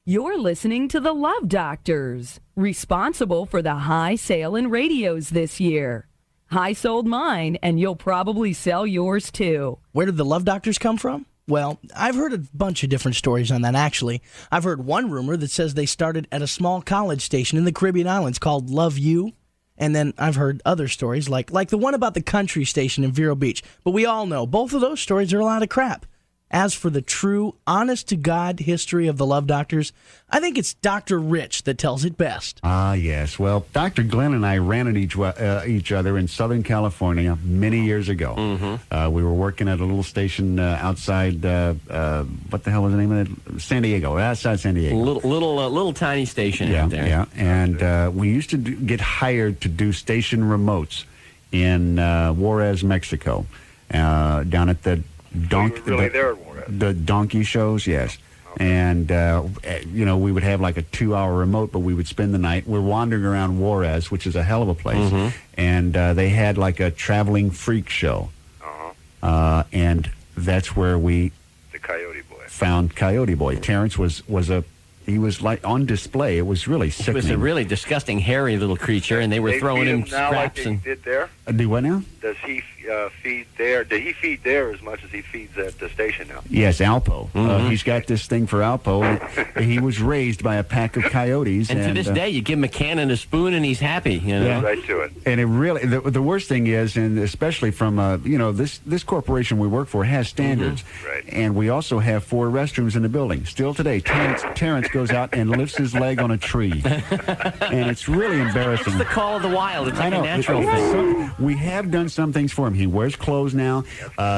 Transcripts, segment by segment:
You're listening to the Love Doctors, responsible for the high sale in radios this year. I sold mine, and you'll probably sell yours too. Where did the Love Doctors come from? Well, I've heard a bunch of different stories on that, actually. I've heard one rumor that says they started at a small college station in the Caribbean islands called Love U. And then I've heard other stories, like the one about the country station in Vero Beach. But we all know both of those stories are a lot of crap. As for the true, honest-to-God history of the Love Doctors, I think it's Dr. Rich that tells it best. Yes. Well, Dr. Glenn and I ran at each other in Southern California many years ago. Mm-hmm. We were working at a little station outside, what the hell was the name of it? San Diego, outside San Diego. Little tiny station out there. Yeah, and we used to get hired to do station remotes in Juarez, Mexico, down at the the donkey shows, yes. Okay. And, we would have like a 2-hour remote, but we would spend the night. We're wandering around Juarez, which is a hell of a place. Mm-hmm. And they had like a traveling freak show. Uh-huh. And that's where we found Coyote Boy. Terrence he was like on display. It was really sickening. He was a really disgusting, hairy little creature, and they were throwing him scraps. Like did there? Do what now? Does he feed there? Did he feed there as much as he feeds at the station now? Yes, Alpo. Mm-hmm. He's got this thing for Alpo. He was raised by a pack of coyotes. And to this day, you give him a can and a spoon, and he's happy. You know? Yeah. Right to it. And it really, the worst thing is, and especially from, this corporation we work for has standards. Mm-hmm. Right. And we also have 4 restrooms in the building. Still today, Terrence goes out and lifts his leg on a tree. And it's really embarrassing. It's the call of the wild. It's like a natural thing. We have done some things for him. He wears clothes now.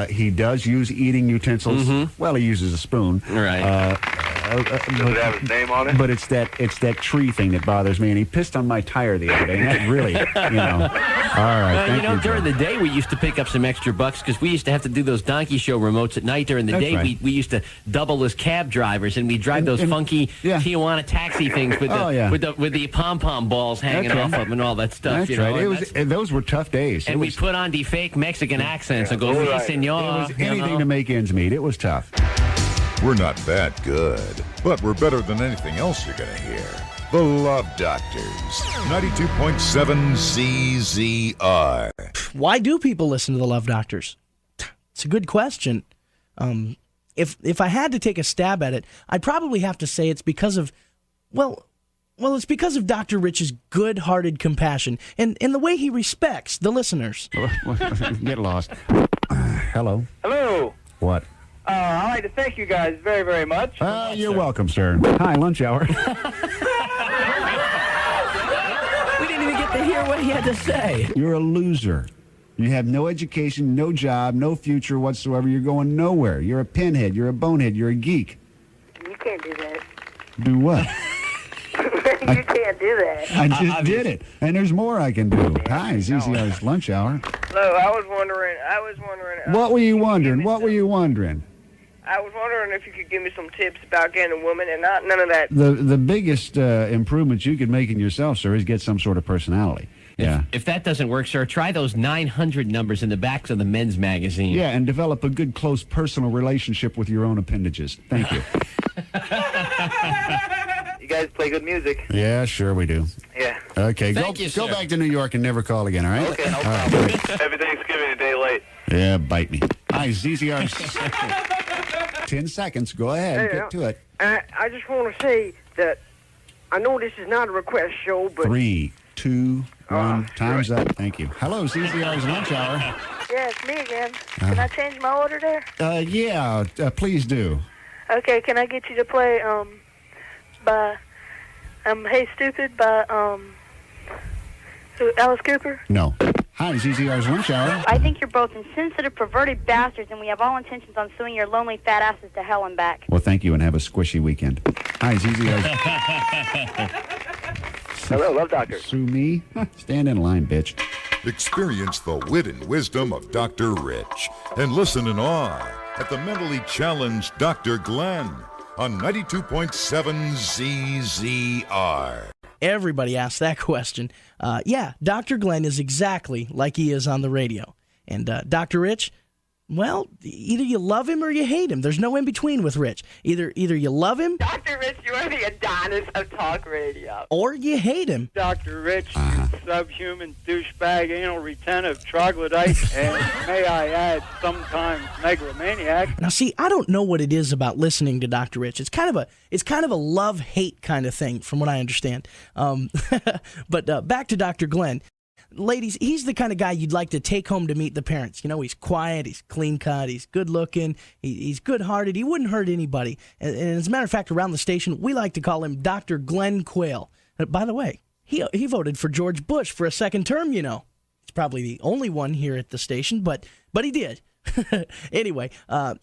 He does use eating utensils. Mm-hmm. Well, he uses a spoon. Right. Does it have his name on it? But it's that tree thing that bothers me. And he pissed on my tire the other day. And that really, All right. During the day, we used to pick up some extra bucks because we used to have to do those donkey show remotes at night. During the day, right. we used to double as cab drivers, and we drive those funky Tijuana taxi things with the pom-pom balls hanging off of them and all that stuff. That's right. Those were tough days. And we put on the fake Mexican accents and go, "Sí, señor." It was anything to make ends meet. It was tough. We're not that good, but we're better than anything else you're going to hear. The Love Doctors, 92.7 ZZR. Why do people listen to the Love Doctors? It's a good question. If I had to take a stab at it, I'd probably have to say it's because of, it's because of Dr. Rich's good-hearted compassion and the way he respects the listeners. Get lost. Hello. Hello. What? I'd like to thank you guys very, very much. You're welcome, sir. Hi, lunch hour. We didn't even get to hear what he had to say. You're a loser. You have no education, no job, no future whatsoever. You're going nowhere. You're a pinhead. You're a bonehead. You're a geek. You can't do that. Do what? You can't do that. I just did it. And there's more I can do. Hi, ZZR's lunch hour. Hello, I was wondering. What were you wondering? What were you wondering? I was wondering if you could give me some tips about getting a woman and none of that. The biggest improvement you could make in yourself, sir, is get some sort of personality. Yeah. If that doesn't work, sir, try those 900 numbers in the backs of the men's magazine. Yeah, and develop a good, close, personal relationship with your own appendages. Thank you. You guys play good music. Yeah, sure we do. Yeah. Okay, go sir. back to New York and never call again, all right? Okay, no problem. Happy Thanksgiving a day late. Yeah, bite me. Hi, ZZR. 10 seconds. Go ahead. Get to it. I just want to say that I know this is not a request show, but... 3, 2, 1. Time's up. Thank you. Hello, ZZR's lunch hour. Yeah, it's me again. Can I change my order there? Yeah, please do. Okay, can I get you to play, Hey Stupid by, Alice Cooper? No. Hi, ZZR's lunch hour. I think you're both insensitive, perverted bastards, and we have all intentions on suing your lonely fat asses to hell and back. Well, thank you, and have a squishy weekend. Hi, ZZR's... Hello, Love Doctor. Sue me? Stand in line, bitch. Experience the wit and wisdom of Dr. Rich and listen in awe at the mentally challenged Dr. Glenn on 92.7 ZZR. Everybody asks that question. Dr. Glenn is exactly like he is on the radio. And Dr. Rich, Well, either you love him or you hate him. There's no in between with Rich. Either you love him, Dr. Rich, you are the Adonis of talk radio. or you hate him. Dr. Rich, you subhuman douchebag, anal retentive troglodyte, and may I add, sometimes megalomaniac. Now, see, I don't know what it is about listening to Dr. Rich. It's kind of a love-hate kind of thing, from what I understand. But back to Dr. Glenn. Ladies, he's the kind of guy you'd like to take home to meet the parents. You know, he's quiet, he's clean-cut, he's good-looking, he's good-hearted, he wouldn't hurt anybody. And as a matter of fact, around the station, we like to call him Dr. Glenn Quayle. By the way, he voted for George Bush for a second term, you know. He's probably the only one here at the station, but he did. Anyway,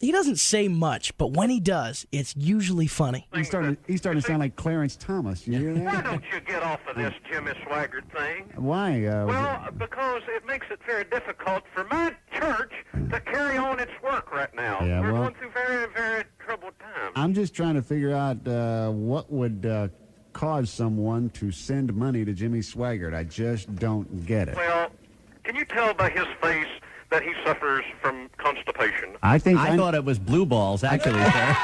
he doesn't say much, but when he does, it's usually funny. He's starting to sound like Clarence Thomas. You hear Why that? don't you get off of this Jimmy Swaggart thing? Why? Well, because it makes it very difficult for my church to carry on its work right now. Yeah, We're well- going through very, very troubled times. I'm just trying to figure out what would cause someone to send money to Jimmy Swaggart. I just don't get it. Well, can you tell by his face that he suffers from constipation? I thought it was blue balls, actually, sir.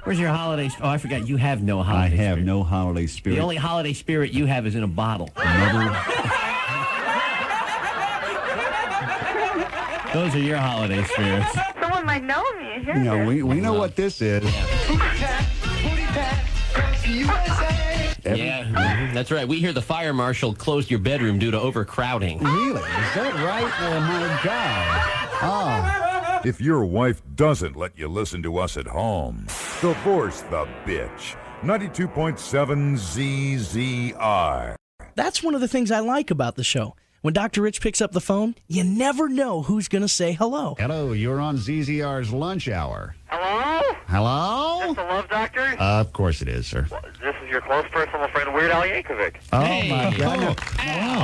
Where's your holiday? Oh, I forgot. You have no I holiday have spirit. no holiday spirit. The only holiday spirit you have is in a bottle. Those are your holiday spirits. Someone might know me. Here, You know, we know what this is. Yeah, that's right. We hear the fire marshal closed your bedroom due to overcrowding. Really? Is that right? Oh, my God. Oh. If your wife doesn't let you listen to us at home, divorce the bitch. 92.7 ZZR. That's one of the things I like about the show. When Dr. Rich picks up the phone, you never know who's going to say hello. Hello, you're on ZZR's lunch hour. Hello? Hello? This the Love Doctor? Of course it is, sir. This is your close personal friend, Weird Al Yankovic. Oh, Hey. my God.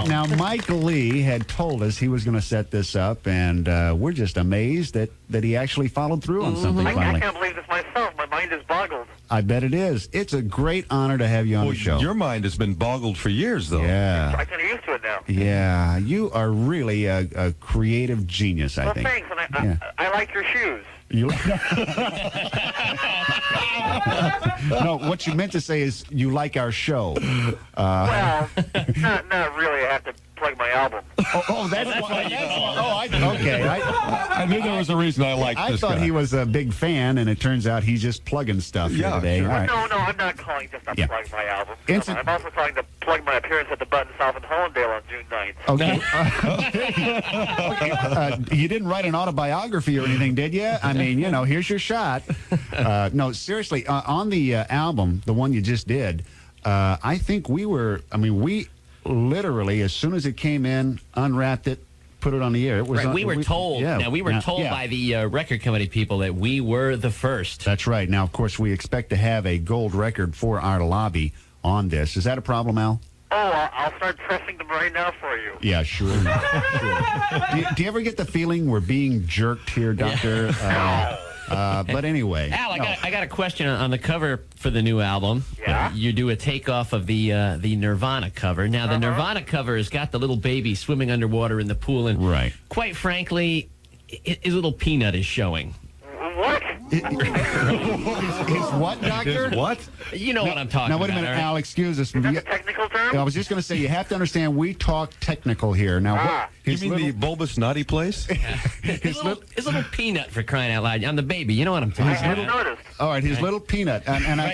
Now, Mike Lee had told us he was going to set this up, and we're just amazed that he actually followed through on something I finally. can't believe this myself. My mind is boggled. I bet it is. It's a great honor to have you on the show. Your mind has been boggled for years, though. Yeah. I'm kind of used to it now. Yeah. You are really a creative genius, I Well, think. thanks, and Yeah. I like your shoes. You... No, what you meant to say is you like our show. Well, not really. I have to plug my album. That's why. Okay. I knew there was a reason I liked I this thought guy. he was a big fan, and it turns out he's just plugging stuff here Yeah, today. sure. All right. No, I'm not calling just to Yeah. plug my album. Instant- I'm also calling to plug my appearance at the Button South in Hollandale on June 9th. Okay. You didn't write an autobiography or anything, did you? I mean, here's your shot. No, seriously, on the album, the one you just did, I think we literally, as soon as it came in, unwrapped it, put it on the air. It was Right, we were told. Yeah, Now, we were told by the record company people that we were the first. That's right. Now, of course, we expect to have a gold record for our lobby on this. Is that a problem, Al? Oh, I'll start pressing them right now for you. Yeah, sure. Do you ever get the feeling we're being jerked here, Doctor? But anyway. Al, I got a question on the cover for the new album. Yeah? You do a takeoff of the Nirvana cover. Now, the Nirvana cover has got the little baby swimming underwater in the pool, and Right. quite frankly, his little peanut is showing. What? His what, Doctor? His what? You know what I'm talking Now, about. wait a minute, all right? Al, excuse us. Is that a technical term? I was just going to say, you have to understand, we talk technical here. Now, You mean the bulbous nutty place? His little peanut, for crying out loud. I'm the baby. You know what I'm talking I about. hadn't noticed. all right, his little peanut, and I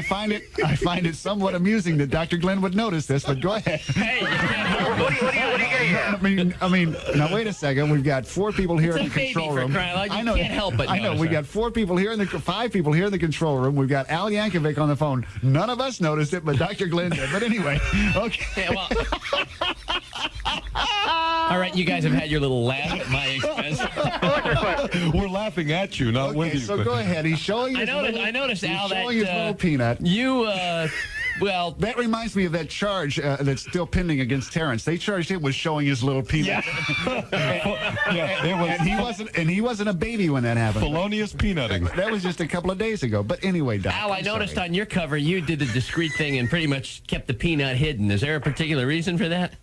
find it somewhat amusing that Dr. Glenn would notice this. But go ahead. Hey, you can't help it. What are you getting at? I mean. Now wait a second. We've got 4 people here It's in a the baby, control for room. crying out loud. You I know. can't help but I know. notice We her. got 5 people here in the control room. We've got Al Yankovic on the phone. None of us noticed it, but Dr. Glenn did. But anyway, okay. Yeah, well, all right, you guys have had your little laugh at my expense. We're laughing at you, not with Okay, you. so but- go ahead. He's showing. I noticed, Al, he's that showing his little peanut. you, well, That reminds me of that charge that's still pending against Terrence. They charged him with showing his little peanut. Yeah, it was And he wasn't a baby when that happened. felonious peanutting. That was just a couple of days ago. But anyway, Doc. Al, I I'm noticed sorry. on your cover you did the discreet thing and pretty much kept the peanut hidden. Is there a particular reason for that?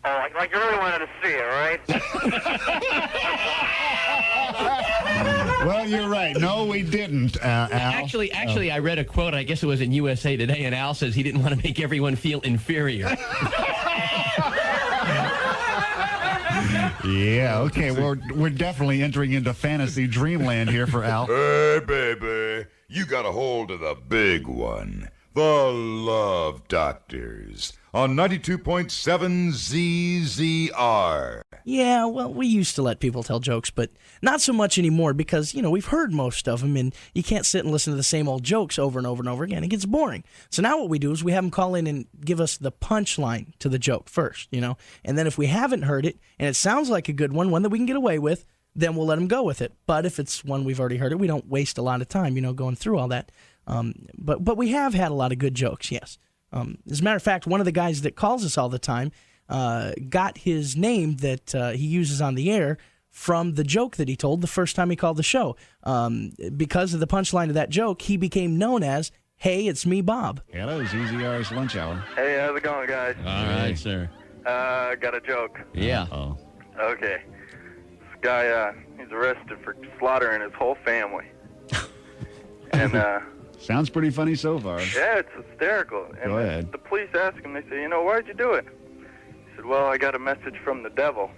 Oh, like you really wanted to see it, right? Well, you're right. No, we didn't, Al. Actually, I read a quote. I guess it was in USA Today, and Al says he didn't want to make everyone feel inferior. Yeah, okay. We're definitely entering into fantasy dreamland here for Al. Hey, baby, you got a hold of the big one. The Love Doctors on 92.7 ZZR. Yeah, well, we used to let people tell jokes, but not so much anymore because, we've heard most of them, and you can't sit and listen to the same old jokes over and over and over again. It gets boring. So now what we do is we have them call in and give us the punchline to the joke first, and then if we haven't heard it and it sounds like a good one that we can get away with, then we'll let them go with it. But if it's one we've already heard it, we don't waste a lot of time, going through all that. But we have had a lot of good jokes, yes. As a matter of fact, one of the guys that calls us all the time got his name that he uses on the air from the joke that he told the first time he called the show. Because of the punchline of that joke, he became known as, "Hey, it's me, Bob." Hello, ZZR's Lunch Hour. Hey, how's it going, guys? All right, sir. Got a joke. Yeah. Oh. Okay. This guy, he's arrested for slaughtering his whole family. And, Sounds pretty funny so far. yeah, it's hysterical. And Go ahead. The police ask him, they say, why'd you do it? He said, well, I got a message from the devil.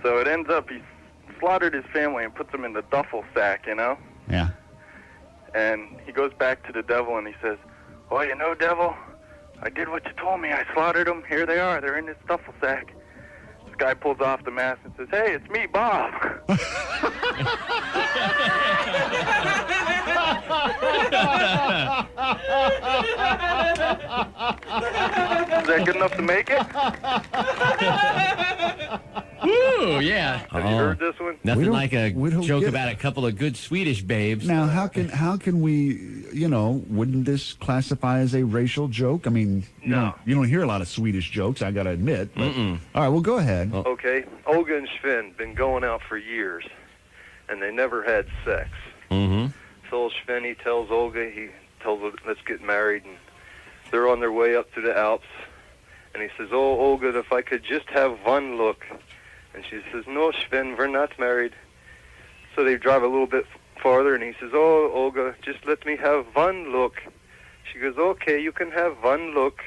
So it ends up he slaughtered his family and puts them in the duffel sack, Yeah. And he goes back to the devil and he says, well, devil, I did what you told me. I slaughtered them. Here they are. They're in this duffel sack. This guy pulls off the mask and says, hey, it's me, Bob. Is that good enough to make it? Woo, yeah. Have you heard this one? Nothing like a joke get- about a couple of good Swedish babes. Now, how can we, wouldn't this classify as a racial joke? I mean, you don't hear a lot of Swedish jokes, I got to admit. But, all right, well, go ahead. Okay, Olga and Sven been going out for years, and they never had sex. Mm-hmm. So Sven, he tells Olga, he tells her, let's get married, and they're on their way up to the Alps, and he says, oh, Olga, if I could just have one look. And she says, no, Sven, we're not married. So they drive a little bit farther, and he says, oh, Olga, just let me have one look. She goes, okay, you can have one look.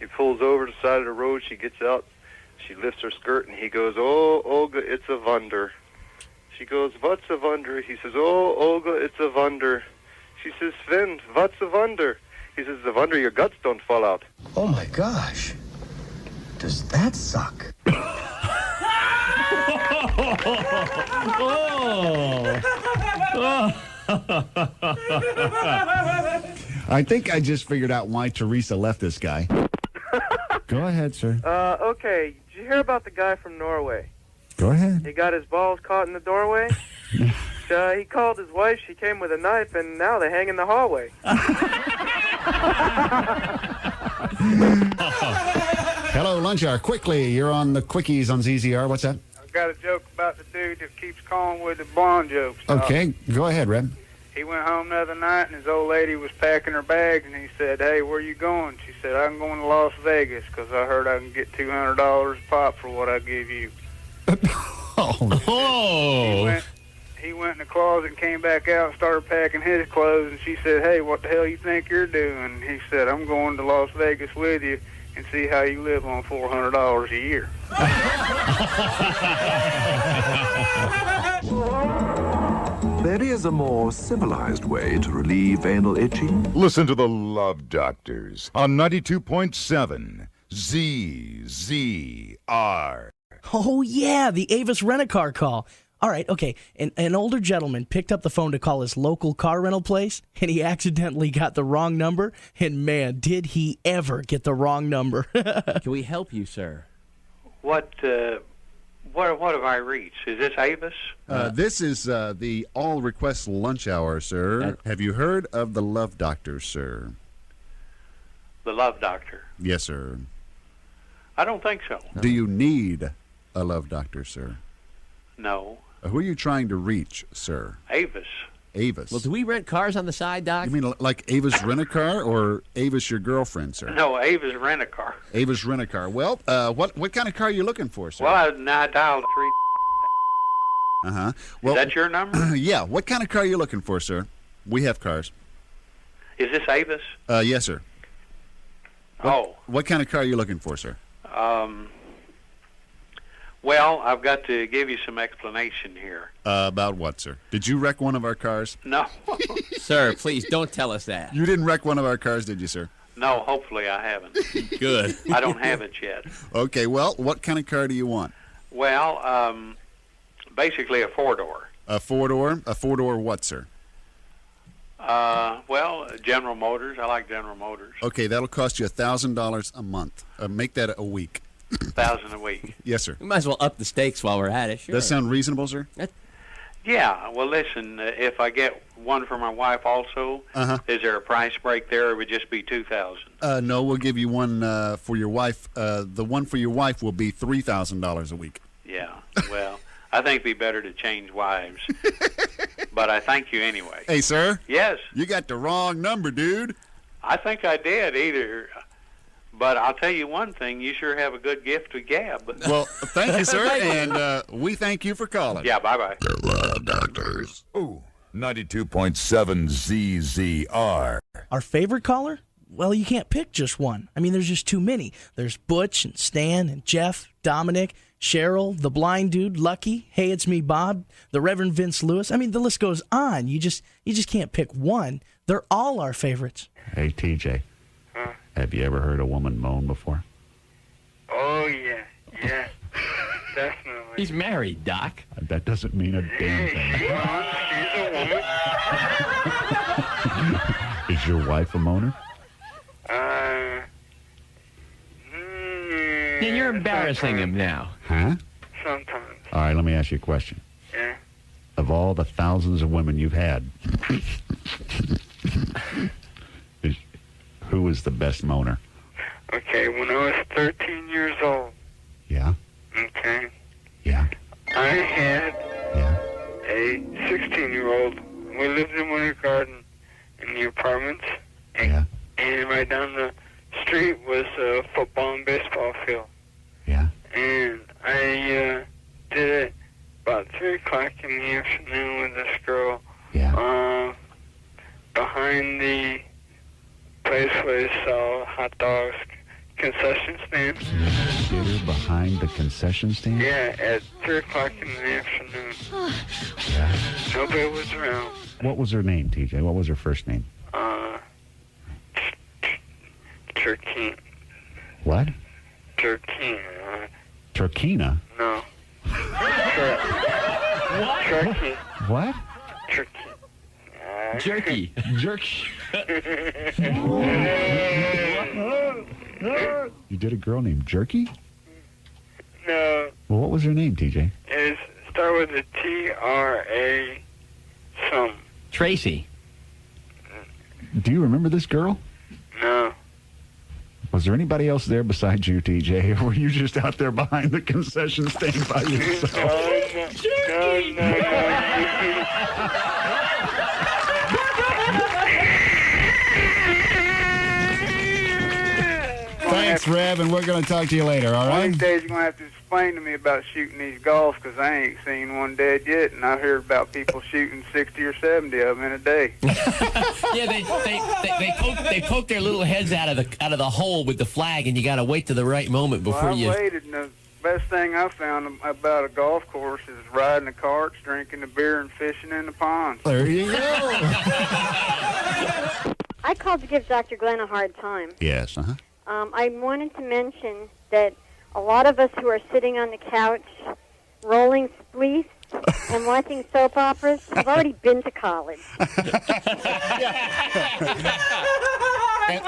He pulls over to the side of the road. She gets out. She lifts her skirt, and he goes, oh, Olga, it's a wonder. She goes, what's a wonder? He says, oh, Olga, it's a wonder. She says, Sven, what's a wonder? He says, the wonder your guts don't fall out. Oh, my gosh. Does that suck? I think I just figured out why Teresa left this guy. Go ahead, sir. Okay, did you hear about the guy from Norway? Go ahead. He got his balls caught in the doorway. He called his wife. She came with a knife, and now they hang in the hallway. Hello, Lunch Hour. Quickly, you're on the Quickies on ZZR. What's that? I've got a joke about the dude that keeps calling with the blonde jokes. Okay, go ahead, Red. He went home the other night, and his old lady was packing her bags, and he said, hey, where you going? She said, I'm going to Las Vegas because I heard I can get $200 a pop for what I give you. Oh. He went in the closet and came back out and started packing his clothes, and she said, hey, what the hell you think you're doing? He said, I'm going to Las Vegas with you and see how you live on $400 a year. There is a more civilized way to relieve anal itching. Listen to the Love Doctors on 92.7 ZZR. Oh, yeah, the Avis Rent-A-Car call. All right, okay, an older gentleman picked up the phone to call his local car rental place, and he accidentally got the wrong number, and man, did he ever get the wrong number. Can we help you, sir? What have I reached? Is this Avis? This is the All Request Lunch Hour, sir. Have you heard of the Love Doctor, sir? The Love Doctor? Yes, sir. I don't think so. Do you need a Love Doctor, sir? No. Who are you trying to reach, sir? Avis. Avis. Well, do we rent cars on the side, Doc? You mean like Avis Rent-A-Car or Avis your girlfriend, sir? No, Ava's Rent-A-Car. Avis Rent-A-Car. Well, what kind of car are you looking for, sir? Well, I dialed 3. Uh-huh. Well, Is that your number? Yeah. What kind of car are you looking for, sir? We have cars. Is this Avis? Yes, sir. What kind of car are you looking for, sir? Well, I've got to give you some explanation here. About what, sir? Did you wreck one of our cars? No. Sir, please don't tell us that. You didn't wreck one of our cars, did you, sir? No, hopefully I haven't. Good. I don't have it yet. Okay, well, what kind of car do you want? Well, basically a 4-door. A 4-door? A 4-door what, sir? Well, General Motors. I like General Motors. Okay, that'll cost you $1,000 a month. Make that a week. 1,000 a week. Yes, sir. We might as well up the stakes while we're at it. Sure. Does that sound reasonable, sir? Yeah. Well, listen. If I get one for my wife also, is there a price break there, or it would just be $2,000? No, we'll give you one for your wife. The one for your wife will be $3,000 a week. Yeah. Well, I think it'd be better to change wives. But I thank you anyway. Hey, sir. Yes. You got the wrong number, dude. I think I did either. But I'll tell you one thing, you sure have a good gift to gab. Well, thank you, sir, and we thank you for calling. Yeah, bye-bye. The Love Doctors. Ooh, 92.7 ZZR. Our favorite caller? Well, you can't pick just one. I mean, there's just too many. There's Butch and Stan and Jeff, Dominic, Cheryl, the blind dude, Lucky, Hey, It's Me, Bob, the Reverend Vince Lewis. I mean, the list goes on. You just can't pick one. They're all our favorites. Hey, TJ. Have you ever heard a woman moan before? Oh, yeah. Yeah. Definitely. He's married, Doc. That doesn't mean a damn thing. She's a woman. Is your wife a moaner? Yeah, you're embarrassing him now. Huh? Sometimes. All right, let me ask you a question. Yeah. Of all the thousands of women you've had, who is the best moaner? Okay, when I was 13 years old. Yeah? Okay. Yeah? I had Yeah? a 16-year-old. We lived in Winter Garden in the apartments. Yeah? And right down the street was a football and baseball field. Yeah? And I did it about 3 o'clock in the afternoon with this girl. Yeah? Behind the place where they sell hot dogs, concession stand. You did her behind the concession stand? Yeah, at 3 o'clock in the afternoon. Yeah? Nobody was around. What was her name, TJ? What was her first name? Turkey. What? Turkey. Turkina? No. Turkey. What? Turkey. Jerky. Jerky. You did a girl named Jerky? No. Well, what was her name, TJ? It start with a T-R-A some. Tracy. Do you remember this girl? No. Was there anybody else there besides you, TJ, or were you just out there behind the concession stand by yourself? No. Thanks, Rev, and we're going to talk to you later, all One of right? these days you're going to have to explain to me about shooting these golfs, because I ain't seen one dead yet, and I heard about people shooting 60 or 70 of them in a day. Yeah, they poke their little heads out of the hole with the flag, and you got to wait to the right moment before Well, I you. waited, and the best thing I found about a golf course is riding the carts, drinking the beer, and fishing in the ponds. There you go. I called to give Dr. Glenn a hard time. Yes, uh-huh. I wanted to mention that a lot of us who are sitting on the couch, rolling spleefs and watching soap operas have already been to college.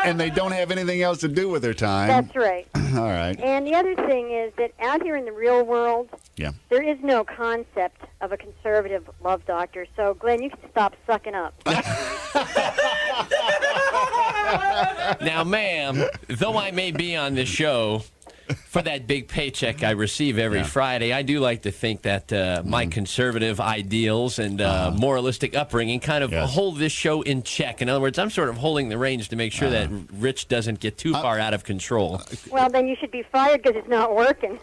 And they don't have anything else to do with their time. That's right. All right. And the other thing is that out here in the real world, Yeah. there is no concept of a conservative love doctor. So, Glenn, you can stop sucking up. Now, ma'am, though I may be on this show for that big paycheck I receive every Friday, I do like to think that my conservative ideals and moralistic upbringing kind of hold this show in check. In other words, I'm sort of holding the reins to make sure that Rich doesn't get too far out of control. Well, then you should be fired because it's not working.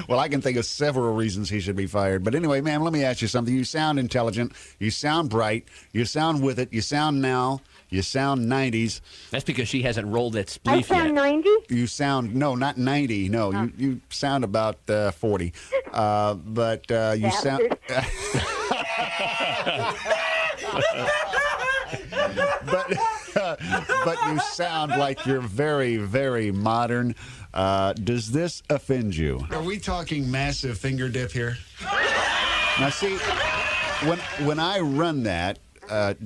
Well, I can think of several reasons he should be fired. But anyway, ma'am, let me ask you something. You sound intelligent. You sound bright. You sound with it. You sound now. You sound 90s. That's because she hasn't rolled that spleef I sound yet. 90? You sound, no, not 90. No, you sound about 40. But you sound... but you sound like you're very, very modern. Does this offend you? Are we talking massive finger dip here? Now, see, when I run that,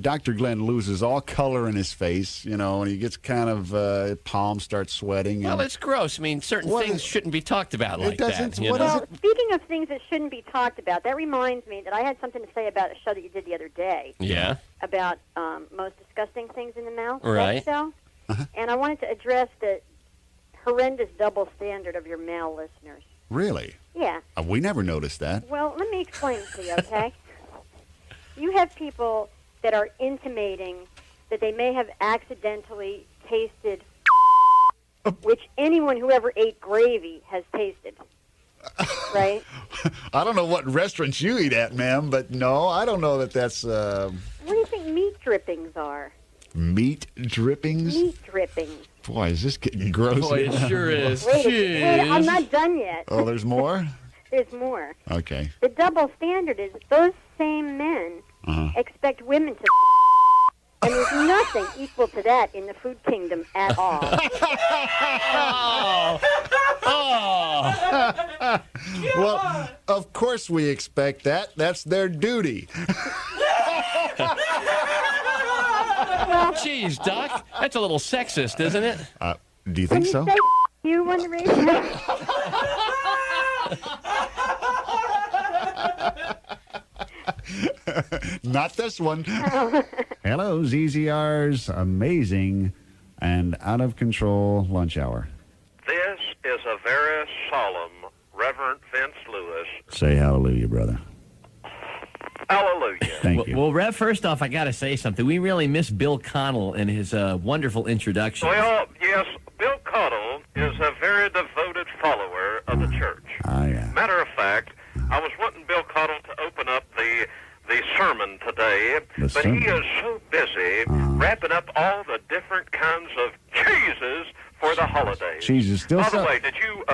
Dr. Glenn loses all color in his face, you know, and he gets kind of, palms start sweating. Well, it's gross. I mean, certain things shouldn't be talked about like that. Well, speaking of things that shouldn't be talked about, that reminds me that I had something to say about a show that you did the other day. Yeah. About most disgusting things in the mouth. Right. That show. And I wanted to address the horrendous double standard of your male listeners. Really? Yeah. We never noticed that. Well, let me explain it to you, okay? You have people that are intimating that they may have accidentally tasted, which anyone who ever ate gravy has tasted, right? I don't know what restaurants you eat at, ma'am, but no, I don't know that that's... What do you think meat drippings are? Meat drippings? Meat drippings. Boy, is this getting gross. Boy, it sure is. Wait, I'm not done yet. Oh, there's more? There's more. Okay. The double standard is those same men expect women to and there's nothing equal to that in the food kingdom at all. Well, of course we expect that. That's their duty. Jeez, Doc, that's a little sexist, isn't it? Do you think so? Say you on the radio? Not this one. Hello, ZZR's amazing and out of control lunch hour. This is a very solemn Reverend Vince Lewis. Say hallelujah, brother. Hallelujah. Thank you. Well, Rev, first off, I got to say something. We really miss Bill Connell and his wonderful introduction. Well, yes, Bill Connell is a very devoted follower of the church. Yeah. Matter of fact, I was wanting Bill Connell to open up the sermon today, but he is so busy wrapping up all the different kinds of cheeses for the holidays. Cheeses still. By the way, did you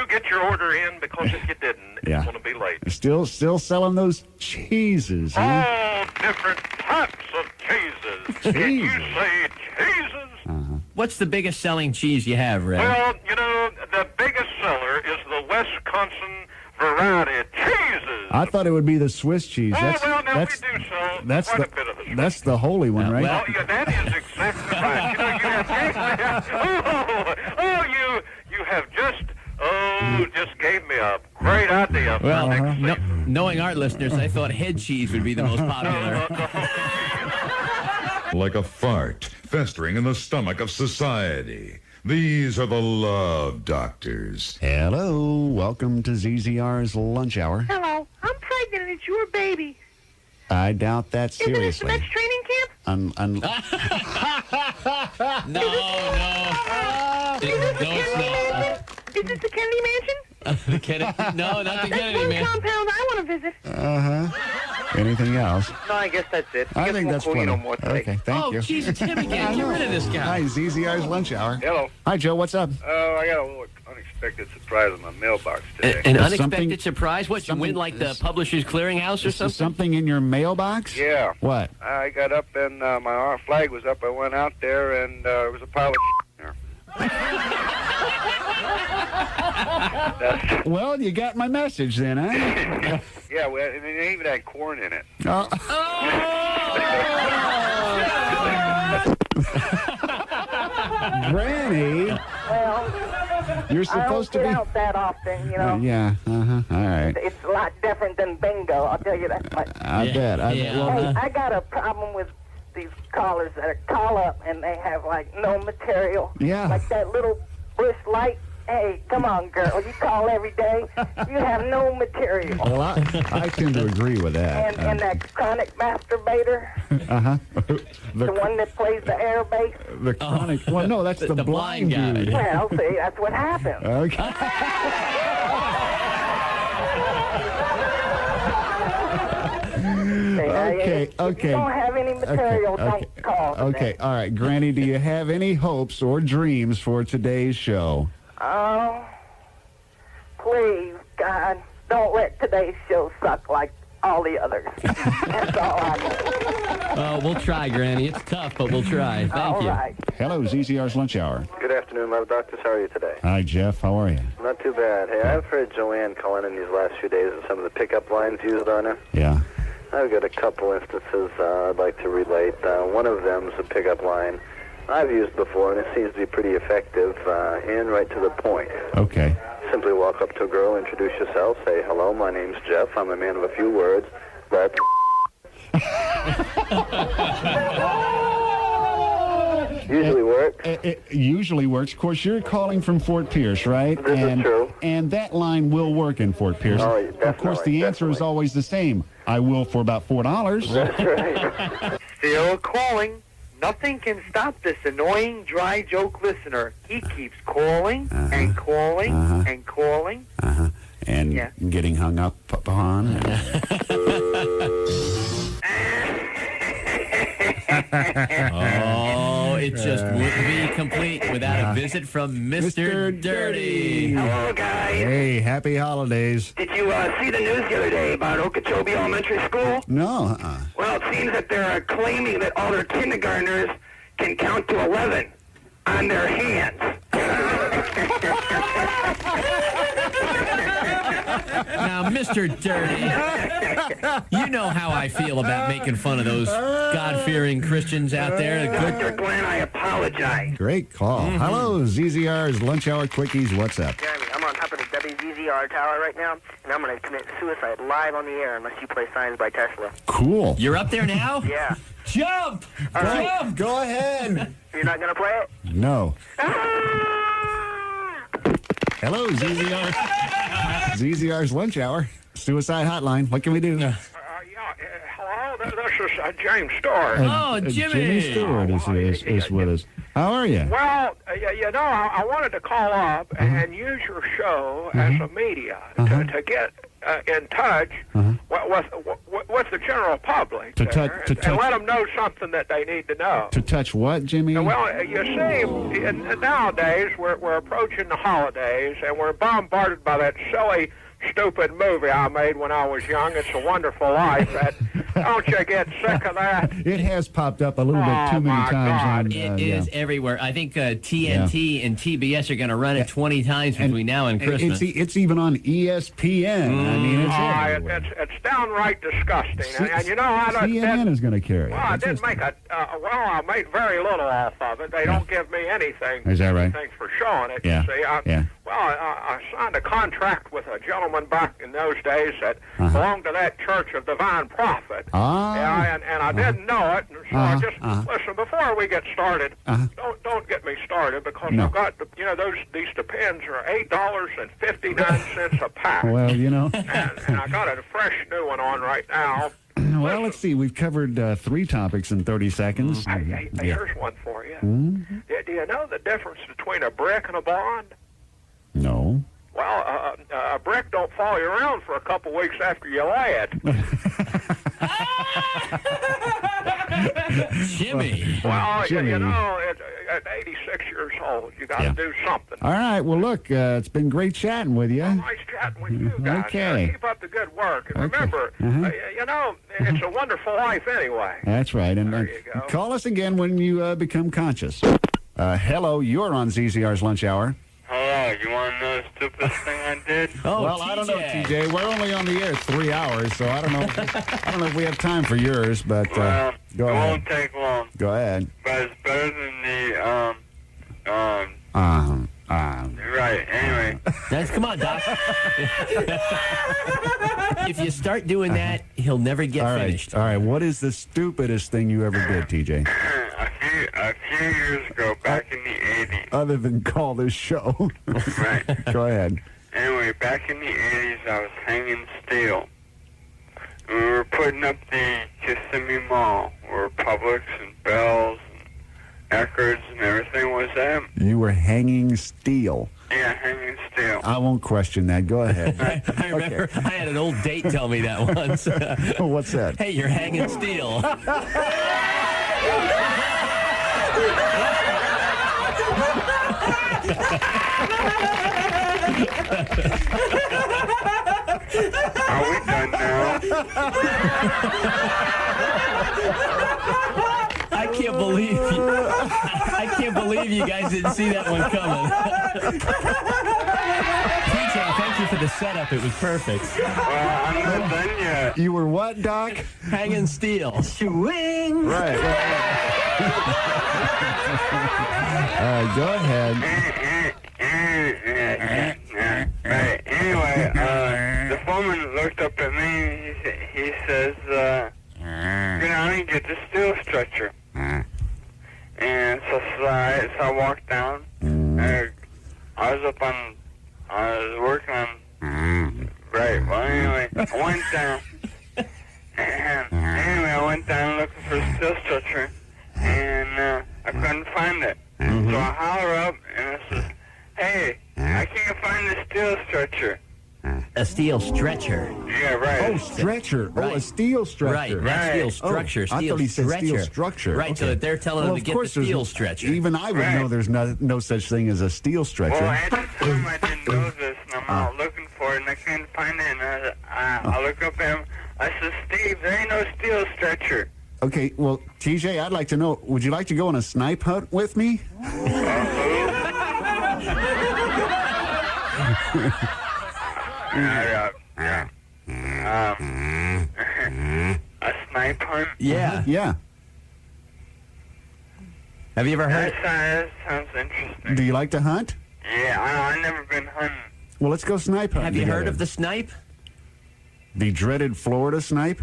get your order in? Because if you didn't, it's going to be late. Still selling those cheeses. All different types of cheeses. Did you say cheeses? What's the biggest selling cheese you have, Rev? Well, you know, the biggest seller is the Wisconsin variety cheeses. I thought it would be the Swiss cheese. We do sell quite a bit of the Swiss. That's the holy one, right? Well, yeah, that is exactly right. You know, you have just gave me a great idea for next season. Knowing our listeners, I thought head cheese would be the most popular. Like a fart festering in the stomach of society. These are the Love Doctors. Hello, welcome to ZZR's lunch hour. Hello, I'm pregnant and it's your baby. I doubt that seriously. Isn't it the next training camp? No, it's not. Is this the Kennedy Mansion? No, not the That's Kennedy one Mansion. compound I want to visit. Anything else? No, I guess that's it. I think that's plenty. more today. Okay, thank you. Oh, geez, it's him again. Get rid of this guy. Hi, ZZR's lunch hour. Hello. Hi, Joe. What's up? Oh, I got a little unexpected surprise in my mailbox today. An unexpected surprise? What, you win like the Publishers Clearinghouse or something? Something in your mailbox? Yeah. What? I got up and my flag was up. I went out there and there was a pile of there. Well, you got my message then, huh? Yeah, well, and it even had corn in it. Granny, Well, you're supposed to I be. don't get out that often, you know. Yeah. All right. It's a lot different than bingo, I'll tell you that much. I bet. Hey, I got a problem with these callers that call up and they have like no material. Yeah. Like that little Bush Light. Hey, come on, girl. You call every day. You have no material. Well, I tend to agree with that. And that chronic masturbator, the one that plays the air bass. The chronic. Well, no, that's the blind guy. dude. Well, see, that's what happens. Okay. Okay. If you don't have any material, don't call today. Okay, all right. Granny, do you have any hopes or dreams for today's show? Oh, please, God, don't let today's show suck like all the others. That's all I know. We'll try, Granny. It's tough, but we'll try. Thank you. All right. Hello, ZZR's Lunch Hour. Good afternoon, Love Doctors. How are you today? Hi, Jeff. How are you? Not too bad. Hey, I've heard Joanne calling in these last few days and some of the pickup lines used on her. Yeah. I've got a couple instances I'd like to relate. One of them is a pickup line I've used before, and it seems to be pretty effective and right to the point. Okay. Simply walk up to a girl, introduce yourself, say, hello, my name's Jeff. I'm a man of a few words. Let's... Usually works. It usually works. Of course, you're calling from Fort Pierce, right? This is true. And that line will work in Fort Pierce. Oh, yeah, of course, the answer is always the same. I will for about $4. That's right. Still calling. Nothing can stop this annoying dry joke listener. He keeps calling and calling and calling. And getting hung up upon. Oh, it just wouldn't be complete without a visit from Mr. Dirty. Hello, guys. Hey, happy holidays. Did you see the news the other day about Okeechobee Elementary School? No. Well, it seems that they're claiming that all their kindergartners can count to 11 on their hands. Now, Mr. Dirty, you know how I feel about making fun of those God-fearing Christians out there. Dr. Glenn, I apologize. Great call. Hello, ZZR's Lunch Hour Quickies. What's up? Jeremy, I'm on top of the WZZR tower right now, and I'm going to commit suicide live on the air unless you play Signs by Tesla. Cool. You're up there now? Yeah. Jump! right. Jump! Go ahead. You're not going to play it? No. Hello, ZZR. ZZR's Lunch Hour. Suicide Hotline. What can we do? Hello, this is James Stewart. Jimmy Stewart is with us. How are you? Well, you know, I wanted to call up and use your show as a media to get in touch with the general public To touch- and let them know something that they need to know. To touch what, Jimmy? Well, you see, nowadays we're approaching the holidays and we're bombarded by that silly, stupid movie I made when I was young. It's a Wonderful Life. Don't you get sick of that? It has popped up a little bit too many times. It is everywhere. I think TNT and TBS are going to run it 20 times between now and Christmas. It's even on ESPN. I mean, it's everywhere. It's downright disgusting. And you know, CNN is going to carry it. Well, I It's did just- make I made very little off of it. They don't give me anything. Is that right? Thanks for showing it. Yeah. You see, Yeah. I signed a contract with a gentleman back in those days that belonged to that Church of Divine Prophet. Yeah, and I didn't know it, and so I just listen. Before we get started, don't get me started because No. I've got these depends are $8.59 a pack. Well, you know. and I got a fresh new one on right now. Well, let's see. We've covered 3 topics in 30 seconds. Hey, here's one for you. Do you know the difference between a brick and a bond? No. Well, a brick don't follow you around for a couple weeks after you lay it. Jimmy. Well, Jimmy. you know, at 86 years old, you got to do something. All right. Well, look, it's been great chatting with you. Nice chatting with you guys. Okay. Keep up the good work. And Okay. remember, you know, it's a wonderful life anyway. That's right. And There you go. call us again when you become conscious. Hello, you're on ZZR's Lunch Hour. Hello, you want to know the stupidest thing I did? Well, I don't know, TJ. We're only on the air 3 hours, so I don't know. I don't know if we have time for yours, but go It ahead. won't take long. Go ahead. But it's better than the, right, anyway. Come on, Doc. If you start doing that, he'll never get All right. finished. All right. What is the stupidest thing you ever did, TJ? A few few years ago, back in the 80s. Other than call this show. Right. Go ahead. Anyway, back in the 80s, I was hanging steel. We were putting up the Kissimmee Mall, where Publix and Bell's and Eckerd's and everything was at. You were hanging steel. Yeah, hanging steel. I won't question that. Go ahead. I remember I had an old date tell me that once. What's that? Hey, you're hanging steel. Are we done now? I can't believe you guys didn't see that one coming. PJ, thank you for the setup. It was perfect. I'm not done yet. You were what, Doc? Hanging steel. Swing. Right. Go ahead. Right. Anyway, the foreman looked up at me and he says, go down and get the steel stretcher. And so I walked down. I was working on. Right. Well, anyway, I went down. And anyway, I went down looking for a steel stretcher, and I couldn't find it. So I holler up and I says, "Hey, I can't find the steel stretcher." A steel stretcher. Yeah, right. Oh, stretcher. Right. Oh, a steel stretcher. Right, not steel structure. I Steel thought he said stretcher. steel structure. Right, so Okay. that they're telling Well, them to of get the course there's steel no- stretcher. Even I would know there's no such thing as a steel stretcher. Well, at the time I didn't know this, and I'm out looking for it, and I couldn't find it. And I look up at him. I said, "Steve, there ain't no steel stretcher." Okay, well, TJ, I'd like to know, would you like to go on a snipe hunt with me? A snipe hunt? Yeah. Yeah. Have you ever heard? That sounds interesting. Do you like to hunt? Yeah, I never been hunting. Well, let's go snipe hunting Have you heard together. of the snipe? The dreaded Florida snipe?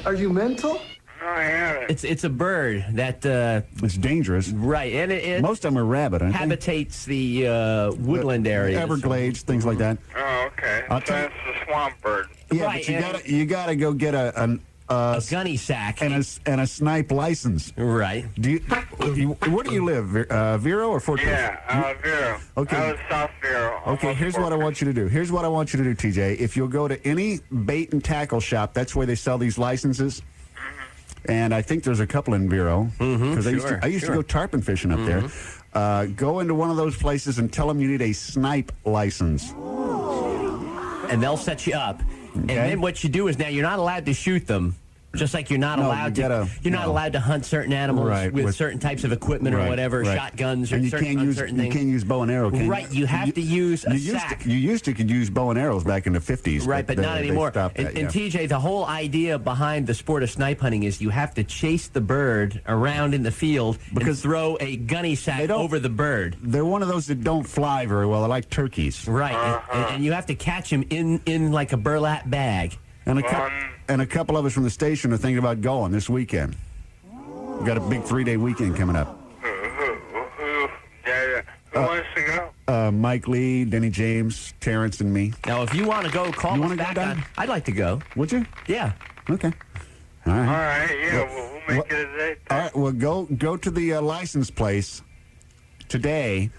Are you mental? No, I haven't. It's a bird that It's dangerous. right, and it Most of them are rabbit, aren't they? habitates the woodland areas. Everglades, things like that. Oh, okay. I'll So tell- that's the swamp bird. Yeah, Right, but you gotta go get a gunny sack. and a snipe license. Right. Where do you live, Vero or Fort Pierce? Yeah, Vero. Okay. I was South Vero. Okay, here's what I want you to do. Here's what I want you to do, TJ. If you'll go to any bait and tackle shop, that's where they sell these licenses. And I think there's a couple in Vero. Because I used to go tarpon fishing up there. Go into one of those places and tell them you need a snipe license. And they'll set you up. And Okay. then what you do is now you're not allowed to shoot them. Just like you're not No, allowed you to, gotta- you're not no. allowed to hunt certain animals Right, with with- certain types of equipment or Right, whatever, right. shotguns or And you certain, can't on use certain you things. can't use bow and arrow. Can Right, you have to use a sack. You used to could use bow and arrows back in the 50s. Right, but not they anymore. stopped that, And yeah. TJ, the whole idea behind the sport of snipe hunting is you have to chase the bird around in the field and throw a gunny sack over the bird. They're one of those that don't fly very well. They're like turkeys. Right, and you have to catch him in like a burlap bag. And a couple of us from the station are thinking about going this weekend. We've got a big 3-day weekend coming up. Who wants to go? Mike Lee, Denny James, Terrence, and me. Now, if you want to go, call You us wanna go, back Doug? on. I'd like to go. Would you? Yeah. Okay. All All right. right, yeah, we'll make it a date. All right. Well, go to the license place today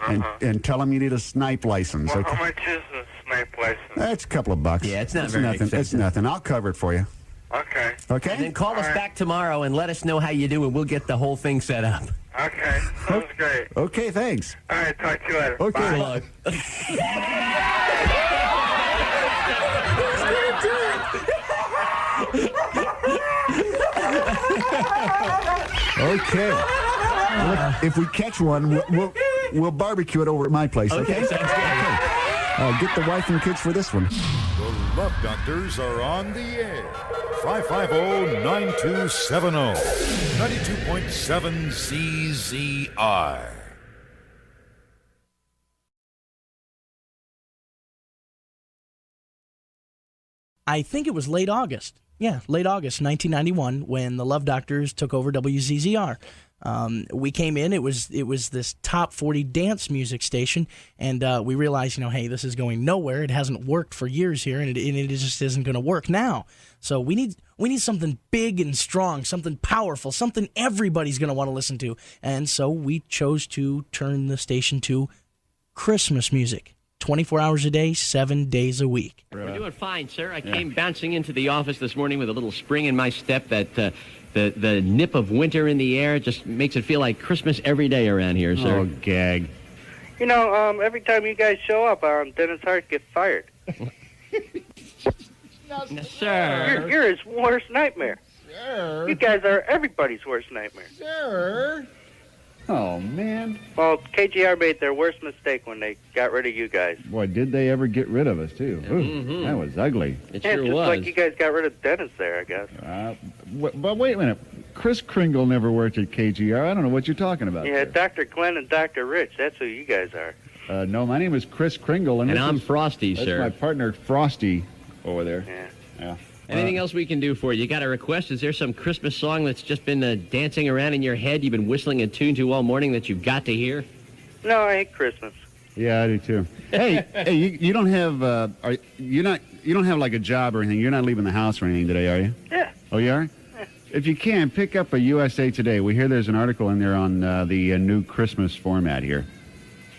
and tell them you need a snipe license. Well, Okay? how much is a snipe license? That's a couple of bucks. Yeah, it's not It's very nothing. It's expensive. nothing. I'll cover it for you. Okay. Okay? And then call us back tomorrow and let us know how you do, and we'll get the whole thing set up. Okay, sounds great. Okay, thanks. All right, talk to you later. Okay. Bye. Good luck. Okay. Well, if we catch one, we'll barbecue it over at my place. Okay. Okay, sounds good. Get the wife and kids for this one. The Love Doctors are on the air. 550-9270. 92.7 CZR. I think it was late August. Yeah, late August 1991 when the Love Doctors took over WZZR. We came in. It was this top 40 dance music station, and we realized, hey, this is going nowhere. It hasn't worked for years here, and it just isn't going to work now. So we need something big and strong, something powerful, something everybody's going to want to listen to. And so we chose to turn the station to Christmas music. 24 hours a day, 7 days a week. We're doing fine, sir. I came bouncing into the office this morning with a little spring in my step that the nip of winter in the air just makes it feel like Christmas every day around here, sir. Oh, gag. Every time you guys show up, Dennis Hart gets fired. No, sir. You're his worst nightmare. Sir. You guys are everybody's worst nightmare. Sir. Oh, man. Well, KGR made their worst mistake when they got rid of you guys. Boy, did they ever get rid of us, too. Ooh, that was ugly. It Yeah, sure just was. like you guys got rid of Dennis there, I guess. But wait a minute. Chris Kringle never worked at KGR. I don't know what you're talking about. Yeah, there. Dr. Glenn and Dr. Rich, that's who you guys are. No, my name is Chris Kringle. And I'm Frosty, that's sir. my partner, Frosty, over there. Yeah. Anything else we can do for you? You got a request? Is there some Christmas song that's just been dancing around in your head, you've been whistling a tune to all morning that you've got to hear? No, I hate Christmas. Yeah, I do too. Hey, you don't have you don't have like a job or anything. You're not leaving the house or anything today, are you? Yeah. Oh, you are? Yeah. If you can, pick up a USA Today. We hear there's an article in there on the new Christmas format here,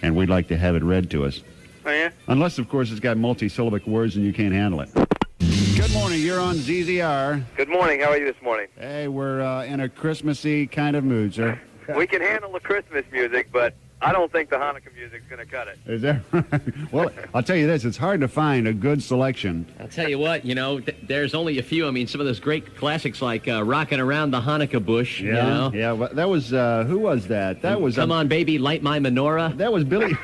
and we'd like to have it read to us. Oh, yeah? Unless, of course, it's got multi-syllabic words and you can't handle it. Good morning. You're on ZZR. Good morning. How are you this morning? Hey, we're in a Christmassy kind of mood, sir. We can handle the Christmas music, but I don't think the Hanukkah music's going to cut it. Is that right? Well, I'll tell you this. It's hard to find a good selection. I'll tell you what, there's only a few. I mean, some of those great classics like Rockin' Around the Hanukkah Bush, Yeah, yeah. Well, that was, who was that? That was... Come On Baby, Light My Menorah. That was Billy...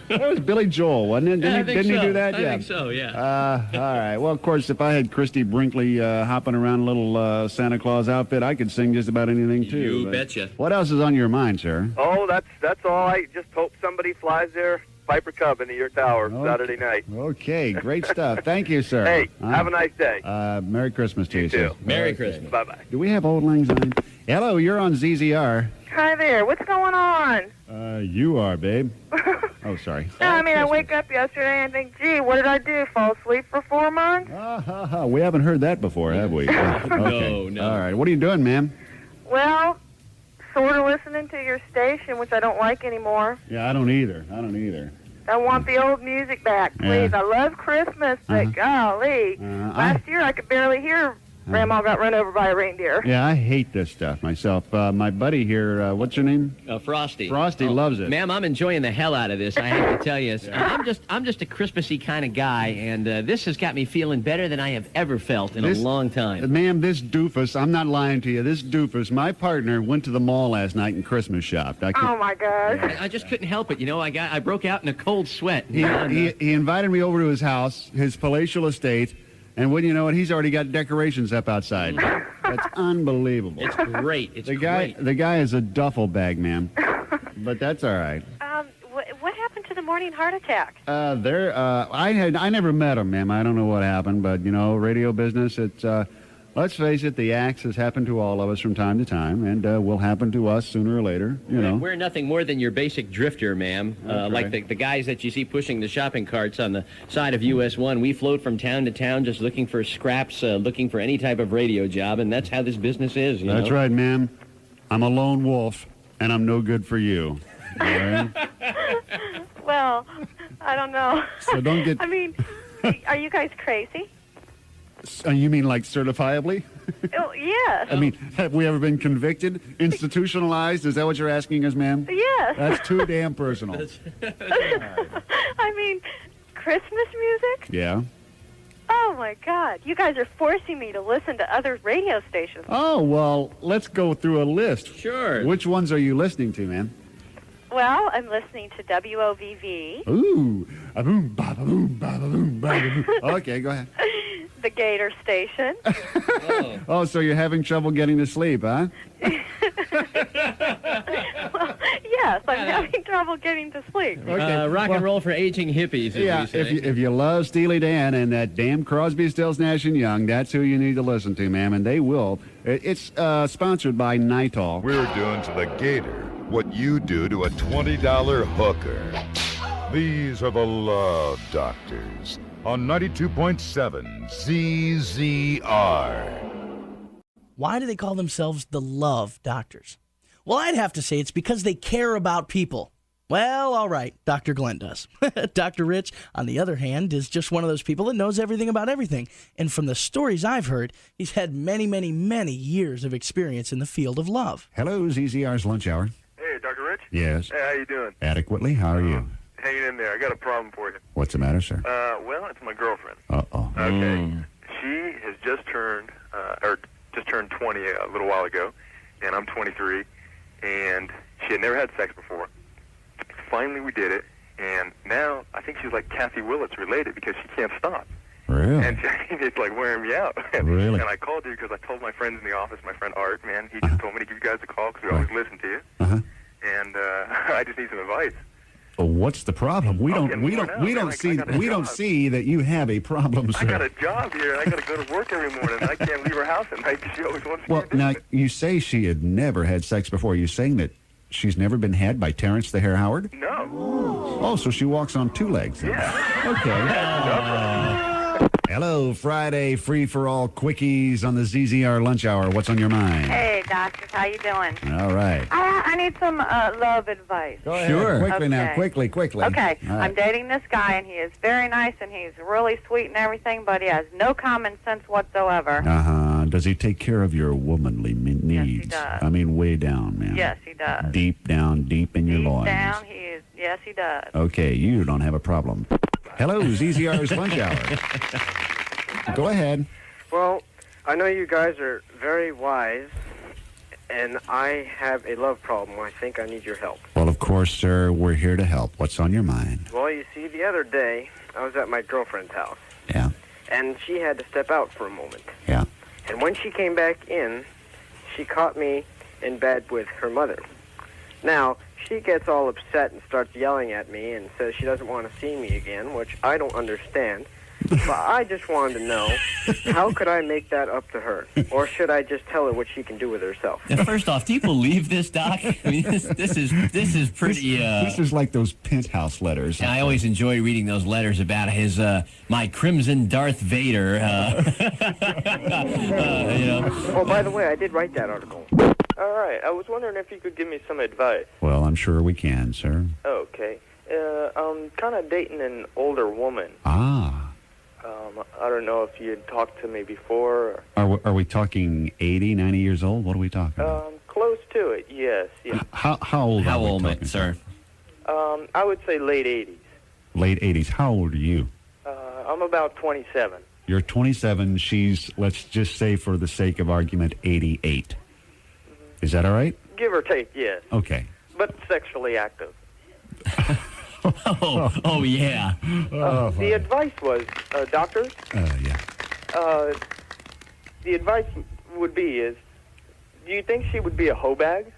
That was Billy Joel, wasn't it? Didn't he do that? I think so, yeah. All right. Well, of course, if I had Christy Brinkley hopping around a little Santa Claus outfit, I could sing just about anything, too. You But betcha. What else is on your mind, sir? Oh, that's all. I just hope somebody flies their Viper Cub into your tower Saturday night. Okay, great stuff. Thank you, sir. Hey, have a nice day. Merry Christmas to you, sir. too. Merry Christmas. Bye-bye. Do we have old lang syne? Hello, you're on ZZR. Hi there. What's going on? You are, babe. Oh, sorry. No, I wake up yesterday and think, gee, what did I do? Fall asleep for 4 months? We haven't heard that before, have we? Okay. No. All right. What are you doing, ma'am? Well, sort of listening to your station, which I don't like anymore. Yeah, I don't either. I want the old music back, please. Yeah. I love Christmas, but golly. Last year I could barely hear Grandma got run over by a reindeer. Yeah, I hate this stuff myself. My buddy here, what's your name? Frosty. Frosty loves it. Ma'am, I'm enjoying the hell out of this. I have to tell you, I'm just a Christmassy kind of guy, and this has got me feeling better than I have ever felt in a long time. Ma'am, this doofus, I'm not lying to you, this doofus, my partner went to the mall last night and Christmas shopped. Oh, my gosh. I just couldn't help it. I broke out in a cold sweat. He invited me over to his house, his palatial estate, and wouldn't you know it, he's already got decorations up outside. That's unbelievable. It's great. It's great. The guy is a duffel bag, ma'am. But that's all right. What happened to the morning heart attack? I never met him, ma'am. I don't know what happened, but radio business. It's let's face it, the acts has happened to all of us from time to time, and will happen to us sooner or later. We're nothing more than your basic drifter, ma'am. Like the guys that you see pushing the shopping carts on the side of US 1. We float from town to town just looking for scraps, looking for any type of radio job, and that's how this business is. That's right, ma'am. I'm a lone wolf, and I'm no good for you. All right? Well, I don't know. So don't get... I mean, are you guys crazy? You mean like certifiably? Oh, yes. I mean, have we ever been convicted? Institutionalized? Is that what you're asking us, ma'am? Yes. That's too damn personal. I mean, Christmas music? Yeah. Oh, my God. You guys are forcing me to listen to other radio stations. Oh, well, let's go through a list. Sure. Which ones are you listening to, ma'am? Well, I'm listening to WOVV. Ooh. A-boom, ba-ba-boom, ba-ba-boom, ba-ba-boom. Okay, go ahead. The Gator Station. Oh, so you're having trouble getting to sleep, huh? Well, yeah, Yes, I'm having trouble getting to sleep. Rock and roll for aging hippies, as Yeah, we say. if you love Steely Dan and that damn Crosby, Stills, Nash & Young, that's who you need to listen to, ma'am, and they will. It's sponsored by Nitol. We're doing to the Gator what you do to a $20 hooker. These are the Love Doctors on 92.7 ZZR. Why do they call themselves the Love Doctors? Well, I'd have to say it's because they care about people. Well, all right, Dr. Glenn does. Dr. Rich, on the other hand, is just one of those people that knows everything about everything. And from the stories I've heard, he's had many, many, many years of experience in the field of love. Hello, ZZR's Lunch Hour. Hey, Dr. Rich? Yes. Hey, how you doing? Adequately. How are you? Hanging in there. I got a problem for you. What's the matter, sir? Well, it's my girlfriend. Uh-oh. Okay. She has just turned 20 a little while ago, and I'm 23, and she had never had sex before. Finally, we did it, and now I think she's like Kathy Willits related because she can't stop. Really? And it's like wearing me out. Really? And I called you because I told my friends in the office, my friend Art, man, he just told me to give you guys a call because we always listen to you. Uh-huh. And I just need some advice. Well, what's the problem? We don't see that you have a problem, sir. I got a job here, and I got to go to work every morning. And I can't leave her house at night because she always wants me Well, to do now, it. you say she had never had sex before. Are you saying that she's never been had by Terrence the Hare Howard? No. Oh, so she walks on two legs. Then. Yeah. Okay. Hello, Friday free-for-all quickies on the ZZR Lunch Hour. What's on your mind? Hey, doctors, how you doing? All right. I need some love advice. Go ahead. Sure. Quickly now, quickly. Okay, All right. I'm dating this guy, and he is very nice, and he's really sweet and everything, but he has no common sense whatsoever. Uh-huh. Does he take care of your womanly needs? Yes, he does. I mean, way down, man. Yes, he does. Deep down, deep in your loins. Down, he is. Yes, he does. Okay, you don't have a problem. Hello, ZZR's Lunch Hour. Go ahead. Well, I know you guys are very wise, and I have a love problem. I think I need your help. Well, of course, sir, we're here to help. What's on your mind? Well, you see, the other day, I was at my girlfriend's house. Yeah. And she had to step out for a moment. Yeah. And when she came back in, she caught me in bed with her mother. Now, she gets all upset and starts yelling at me and says she doesn't want to see me again, which I don't understand. But I just wanted to know, how could I make that up to her? Or should I just tell her what she can do with herself? Now, first off, do you believe this, Doc? I mean, this is pretty. This is like those penthouse letters. And I always enjoy reading those letters about his my Crimson Darth Vader. You know. Oh, by the way, I did write that article. All right, I was wondering if you could give me some advice. Well, I'm sure we can, sir. Okay. I'm kind of dating an older woman. Ah. I don't know if you'd talked to me before. Are we talking 80, 90 years old? What are we talking about? Close to it, yes. How old are we talking, sir? I would say late 80s. Late 80s. How old are you? I'm about 27. You're 27. She's, let's just say for the sake of argument, 88. Is that all right? Give or take, yes. Okay. But sexually active. Oh yeah. The advice was, doctor? Yeah. The advice would be is, do you think she would be a hoe bag?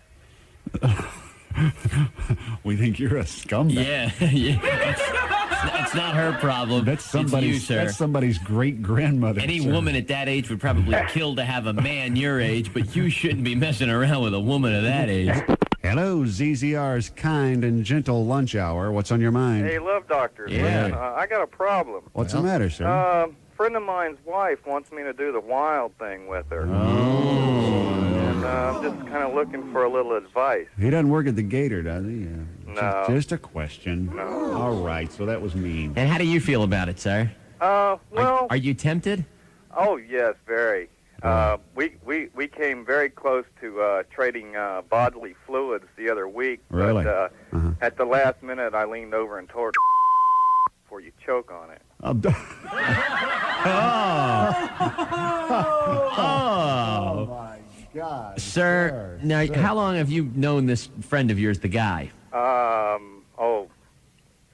We think you're a scumbag. Yeah. It's not her problem. That's somebody's, it's you, sir. That's somebody's great-grandmother. Any sir. woman at that age would probably kill to have a man your age, but you shouldn't be messing around with a woman of that age. Hello, ZZR's kind and gentle lunch hour. What's on your mind? Hey, love doctor. Yeah. Listen, I got a problem. What's the matter, sir? Friend of mine's wife wants me to do the wild thing with her. And I'm just kind of looking for a little advice. He doesn't work at the Gator, does he? No. Just a question. No. All right, so that was mean. And how do you feel about it, sir? Well... Are you tempted? Oh, yes, very. We came very close to trading bodily fluids the other week. Really? But at the last minute, I leaned over and tore before you choke on it. Oh, my God. Sir, now, how long have you known this friend of yours, the guy?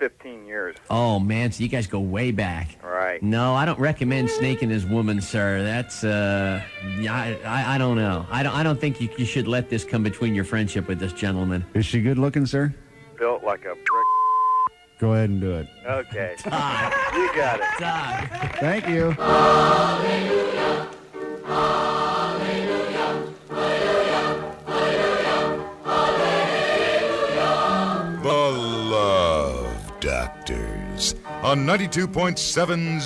15 years. Oh, man, so you guys go way back. Right. No, I don't recommend snaking this woman, sir. That's, I don't know. I don't think you should let this come between your friendship with this gentleman. Is she good looking, sir? Built like a brick. Go ahead and do it. Okay. You got it. Thank you. The Love Doctors on 92.7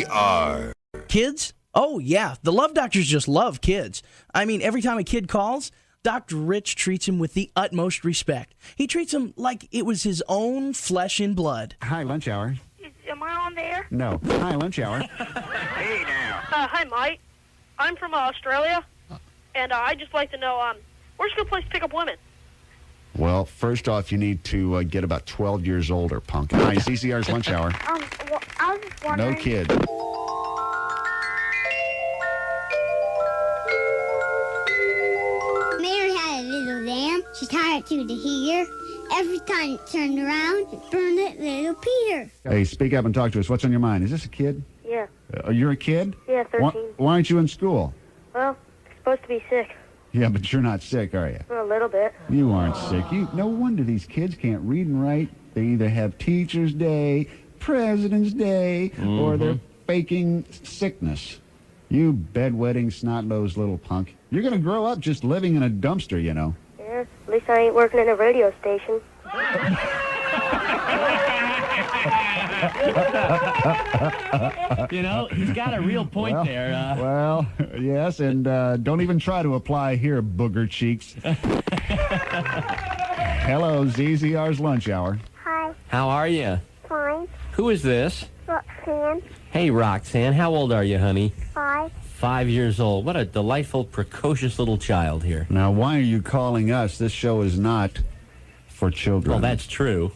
ZZR. Kids? Oh, yeah. The Love Doctors just love kids. I mean, every time a kid calls, Dr. Rich treats him with the utmost respect. He treats him like it was his own flesh and blood. Hi, lunch hour. Am I on there? No. Hi, lunch hour. Hey, now. Hi, Mike. I'm from Australia, and I'd just like to know, where's a good place to pick up women? Well, first off, you need to get about 12 years older, punk. Hi, CCR's lunch hour. Well, I was just wondering. No kid. Mary had a little lamb. She tied it to the heater. Every time it turned around, it burned it little Peter. Hey, speak up and talk to us. What's on your mind? Is this a kid? Yeah. You're a kid? Yeah, 13. Why aren't you in school? Well, I'm supposed to be sick. Yeah, but you're not sick, are you? A little bit. You aren't sick. No wonder these kids can't read and write. They either have Teacher's Day, President's Day, or they're faking sickness. You bedwetting, snot-nosed little punk. You're going to grow up just living in a dumpster, you know. Yeah, at least I ain't working in a radio station. You know, he's got a real point there. Well, yes, and don't even try to apply here, booger cheeks. Hello, ZZR's lunch hour. Hi, How are you? fine. Who is this? Roxanne, Hey, Roxanne. How old are you, honey? 5. 5 years old. What a delightful, precocious little child here. Now, why are you calling us? This show is not for children. Well, that's true.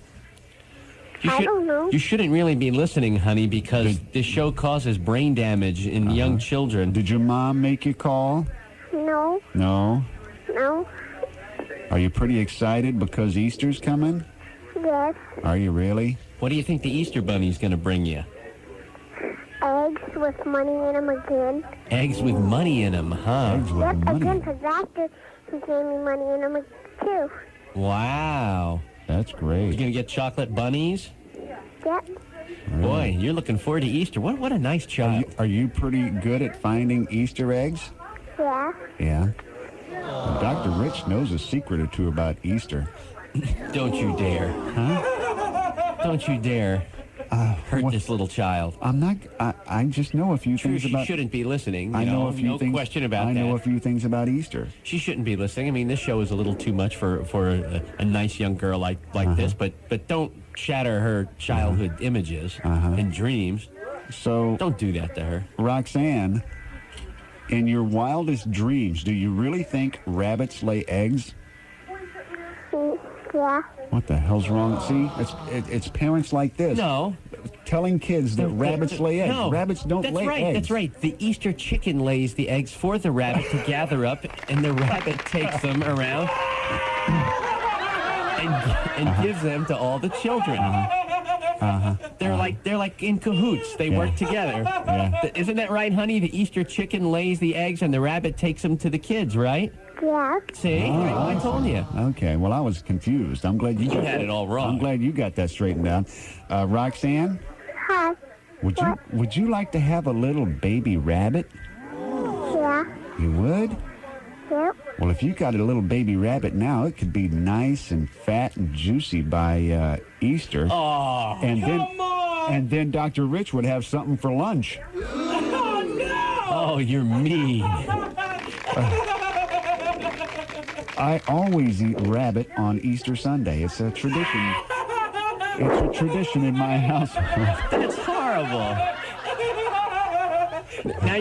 I don't know. You shouldn't really be listening, honey, because this show causes brain damage in young children. Did your mom make you call? No, No. no, Are you pretty excited because Easter's coming? yes. Are you really? What do you think the Easter Bunny's going to bring you? Eggs with money in them again. Eggs with money in them, huh? Eggs with Yep, money. again, because after he gave me money in them too. Wow. That's You great. going to get chocolate bunnies? Yep. Boy, you're looking forward to Easter. What a nice child. Are you pretty good at finding Easter eggs? Yeah. Yeah. Well, Dr. Rich knows a secret or two about Easter. Don't you dare. Huh? Don't you dare hurt what- this little child. I'm not. I just know a few True, things she about. shouldn't be listening. I know a few no things. question about I that. know a few things about Easter. She shouldn't be listening. I mean, this show is a little too much for a nice young girl like this. But don't shatter her childhood images and dreams. So Don't do that to her. Roxanne, in your wildest dreams, do you really think rabbits lay eggs? Yeah. What the hell's wrong? See, it's parents like this. No. Telling kids that rabbits lay eggs. No. Rabbits don't That's lay right, eggs. That's right. The Easter chicken lays the eggs for the rabbit to gather up, and the rabbit takes them around and gives them to all the children. They're like in cahoots. They work together. Isn't that right, honey? The Easter chicken lays the eggs, and the rabbit takes them to the kids, right? Yeah. See, I told you. Okay, well, I was confused. I'm glad you had it all wrong. I'm glad you got that straightened out. Roxanne, Hi. would you like to have a little baby rabbit? Yeah. You would? Yep. Well, if you got a little baby rabbit now, it could be nice and fat and juicy by Easter. Oh, and then Dr. Rich would have something for lunch. Oh, you're mean. I always eat rabbit on Easter Sunday. It's a tradition. It's a tradition in my house. That's horrible. Now,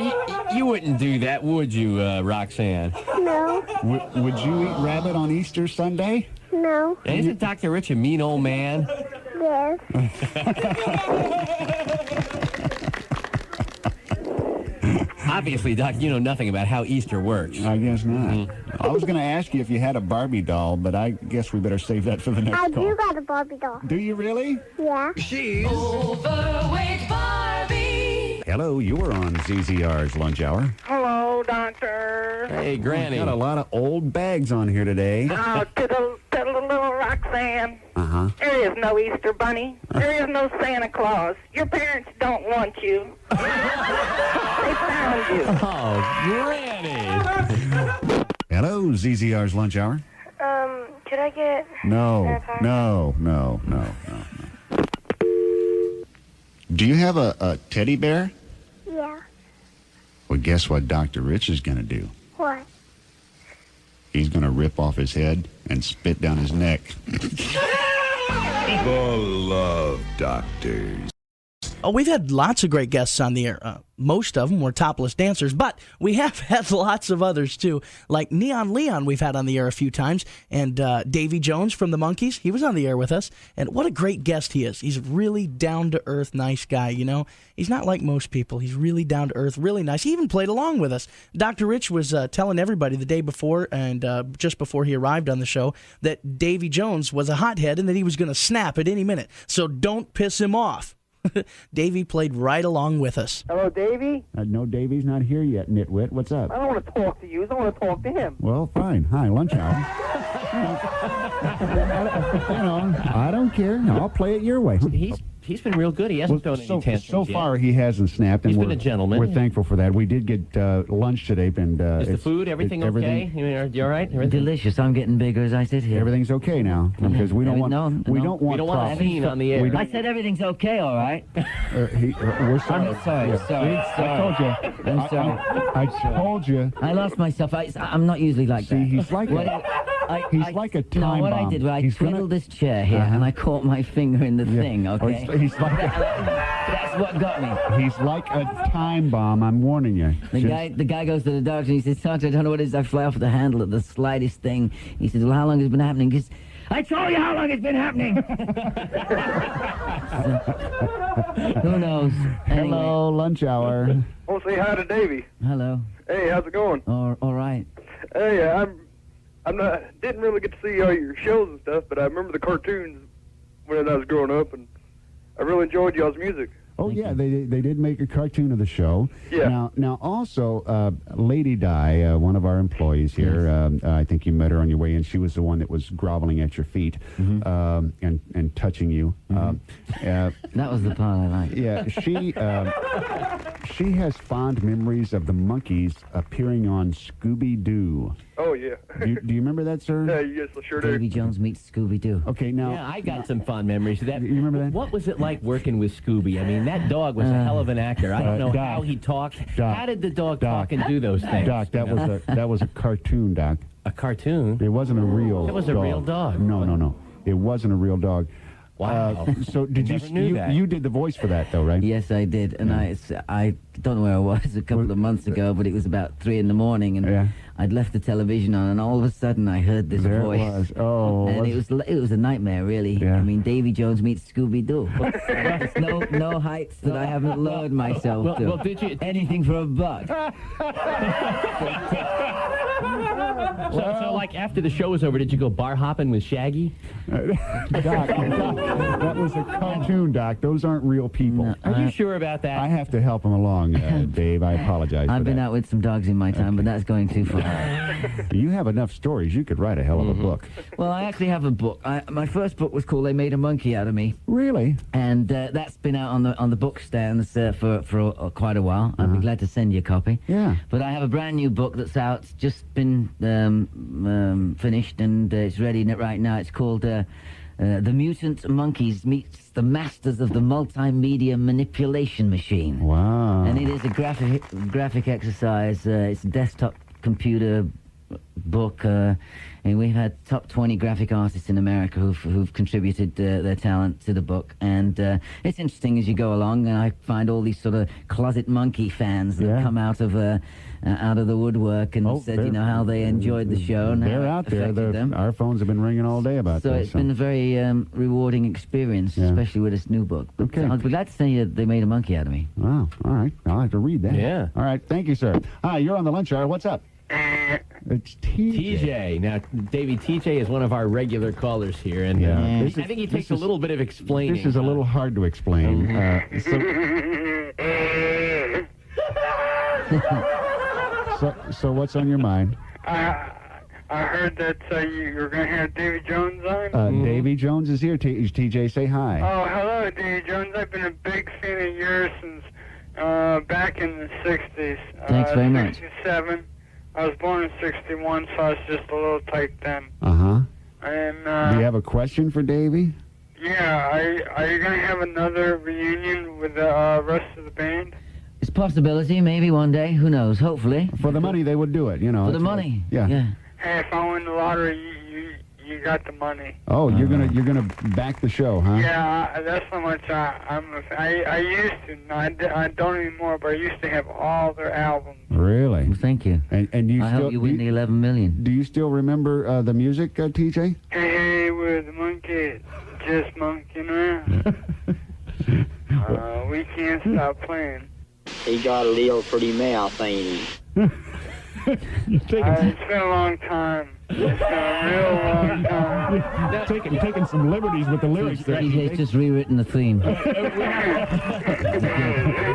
you wouldn't do that, would you, Roxanne? No. Would you eat rabbit on Easter Sunday? No. Isn't Dr. Rich a mean old man? Yes. Obviously, Doc, you know nothing about how Easter works. I guess not. I was going to ask you if you had a Barbie doll, but I guess we better save that for the next call. I do got a Barbie doll. Do you really? Yeah. She's overweight Barbie. Hello, you were on ZZR's lunch hour. Hello, Doctor. Hey, Granny. Got a lot of old bags on here today. Oh, to the little Roxanne. Uh-huh. There is no Easter Bunny. There is no Santa Claus. Your parents don't want you. They found you. Oh, Granny. Hello, ZZR's lunch hour. Could I get... No. Do you have a teddy bear? Yeah. Well, guess what Dr. Rich is going to do? What? He's going to rip off his head and spit down his neck. The Love Doctors. Oh, we've had lots of great guests on the air. Most of them were topless dancers, but we have had lots of others, too. Like Neon Leon we've had on the air a few times, and Davie Jones from the Monkees, he was on the air with us, and what a great guest he is. He's a really down-to-earth, nice guy, you know. He's not like most people. He's really down-to-earth, really nice. He even played along with us. Dr. Rich was telling everybody the day before and just before he arrived on the show that Davie Jones was a hothead and that he was going to snap at any minute, so don't piss him off. Davie played right along with us. Hello, Davie? No, Davey's not here yet, nitwit. What's up? I don't want to talk to you. I want to talk to him. Well, fine. Hi, lunch hour. I don't care. I'll play it your way. He's been real good. He hasn't thrown any tantrums So yet. far, he hasn't snapped. And He's been a gentleman. We're thankful for that. We did get lunch today, and Is the food, everything okay? Are you all right? Everything? Delicious. I'm getting bigger as I sit here. Everything's okay now because we don't want we don't want a scene on the air. I said everything's okay, all right. We're sorry. I'm sorry. I told you. I'm sorry. I told you. I lost myself. I'm not usually like that. See, he's like he's like a time No, what bomb. I did was I twiddled this chair here and I caught my finger in the thing. Okay. He's like That's what got me. He's like a time bomb. I'm warning you. The guy goes to the doctor and he says, "Doctor, I don't know what it is. I fly off the handle at the slightest thing." He says, "Well, how long has it been happening?" He says, "I told you how long it's been happening." Who knows? Anyway. Hello, lunch hour. Oh, say hi to Davie. Hello. Hey, how's it going? All right. Hey, didn't really get to see all your shows and stuff, but I remember the cartoons when I was growing up, and I really enjoyed y'all's music. Oh, yeah, they did make a cartoon of the show. Yeah. Now also, Lady Di, one of our employees here, I think you met her on your way in. She was the one that was groveling at your feet and touching you. That was the part I liked. Yeah, she has fond memories of the Monkees appearing on Scooby-Doo. Oh, yeah. Do you remember that, sir? Yeah, yes, I sure do. Davie Jones meets Scooby-Doo. Okay, now... Yeah, I got some fond memories of that. You remember that? What was it like working with Scooby? I mean, that dog was a hell of an actor. I don't know Doc, how he talked. Doc, How did the dog talk and do those things? Doc, that was a cartoon, Doc. A cartoon? It wasn't a real dog. It was a real dog. No. It wasn't a real dog. Wow. So did you did the voice for that, though, right? Yes, I did. And I don't know where I was a couple of months ago, but it was about 3 a.m, and I'd left the television on, and all of a sudden I heard this There voice. It was. Oh, and it was a nightmare, really. Yeah. I mean, Davie Jones meets Scooby-Doo. There's no heights that I haven't lowered myself to. Well, did you... Anything for a buck. So, like, after the show was over, did you go bar hopping with Shaggy? Doc, that was a cartoon, Doc. Those aren't real people. No, Are you sure about that? I have to help him along, Dave. I apologize. I've been out with some dogs in my time, but that's going too far. You have enough stories. You could write a hell of a book. Well, I actually have a book. My first book was called "They Made a Monkey Out of Me." Really? And that's been out on the book stands for quite a while. I'd be glad to send you a copy. Yeah. But I have a brand new book that's out. It's just been finished, and it's ready right now. It's called "The Mutant Monkeys Meets the Masters of the Multimedia Manipulation Machine." Wow. And it is a graphic exercise. It's a desktop computer book. And we've had top 20 graphic artists in America who've contributed their talent to the book. And it's interesting as you go along, and I find all these sort of closet monkey fans that come out of the woodwork and said, you know, how they enjoyed the show and they're how out it there. affected them. Our phones have been ringing all day about So this. it's been a very rewarding experience, especially with this new book. But Okay. I'll be glad to say that they made a monkey out of me. Wow. All right. I'll have to read that. Yeah. All right. Thank you, sir. Hi, you're on the lunch hour. What's up? It's TJ. Now, Davey, TJ is one of our regular callers here, and I think he takes a little bit of explaining. This is a little hard to explain. So what's on your mind? I heard that you were going to have Davie Jones on. Davie Jones is here. TJ, say hi. Oh, hello, Davie Jones. I've been a big fan of yours since back in the 60s. Thanks very much. 67. I was born in 61, so I was just a little tight then. Uh-huh. And, Do you have a question for Davie? yeah, are you going to have another reunion with the rest of the band? It's a possibility, maybe one day. Who knows? Hopefully. For the money, they would do it, you know. For the money. Yeah. Hey, if I win the lottery, you got the money. Oh, you're gonna back the show, huh? Yeah, that's how much I used to. No, I don't anymore, but I used to have all their albums. Really? Well, thank you. And you I still hope you win the 11 million. Do you still remember the music, TJ? Hey, we're the monkeys, just monkeying around. We can't stop playing. He got a little pretty mouth, ain't he? It's been a long time. It's been a real long time. Taking some liberties with the lyrics there. DJ's just rewritten the theme.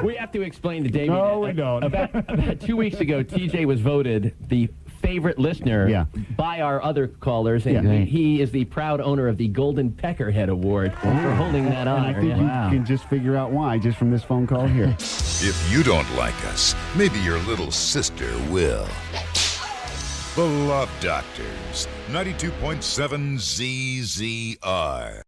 We have to explain to Davey. No, we don't. About 2 weeks ago, TJ was voted the favorite listener by our other callers, and he is the proud owner of the Golden Peckerhead Award for holding that honor. And I think you can just figure out why just from this phone call here. If you don't like us, maybe your little sister will. The Love Doctors, 92.7 ZZR.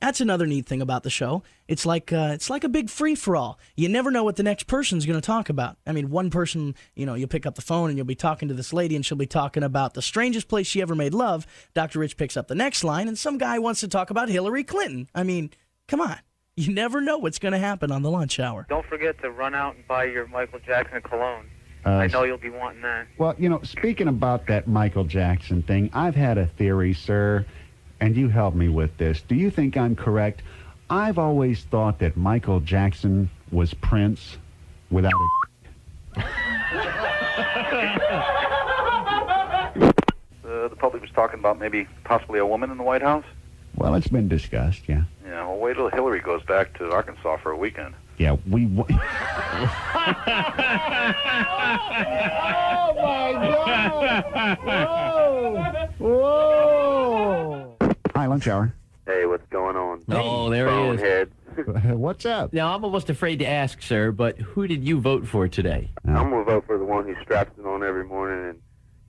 That's another neat thing about the show. It's like a big free-for-all. You never know what the next person's going to talk about. I mean, one person, you pick up the phone and you'll be talking to this lady and she'll be talking about the strangest place she ever made love. Dr. Rich picks up the next line and some guy wants to talk about Hillary Clinton. I mean, come on. You never know what's going to happen on the lunch hour. Don't forget to run out and buy your Michael Jackson cologne. I know you'll be wanting that. Well, speaking about that Michael Jackson thing, I've had a theory, sir, and you help me with this. Do you think I'm correct? I've always thought that Michael Jackson was Prince without a... The public was talking about maybe possibly a woman in the White House. Well, it's been discussed, yeah. Yeah, well, wait till Hillary goes back to Arkansas for a weekend. Yeah, we... Oh, my God! Whoa! Hi, lunch hour. Hey, what's going on? Oh, there he is. Bonehead. What's up? Now, I'm almost afraid to ask, sir, but who did you vote for today? I'm going to vote for the one who straps it on every morning and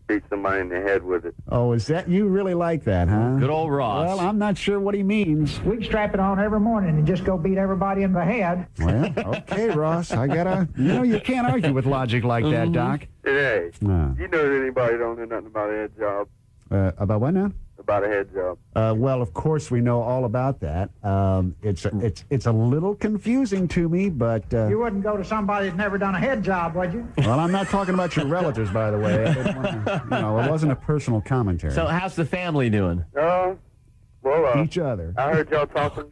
beats somebody in the head with it. Oh, is that... You really like that, huh? Good old Ross. Well, I'm not sure what he means. We'd strap it on every morning and just go beat everybody in the head. Well, okay, Ross. I gotta... You can't argue with logic like that, Doc. Hey, you know that anybody don't know nothing about a head job? About what now? About a head job. Well, of course, we know all about that. It's a little confusing to me, but... You wouldn't go to somebody that's never done a head job, would you? Well, I'm not talking about your relatives, by the way. It wasn't a personal commentary. So how's the family doing? Each other. I heard y'all talking,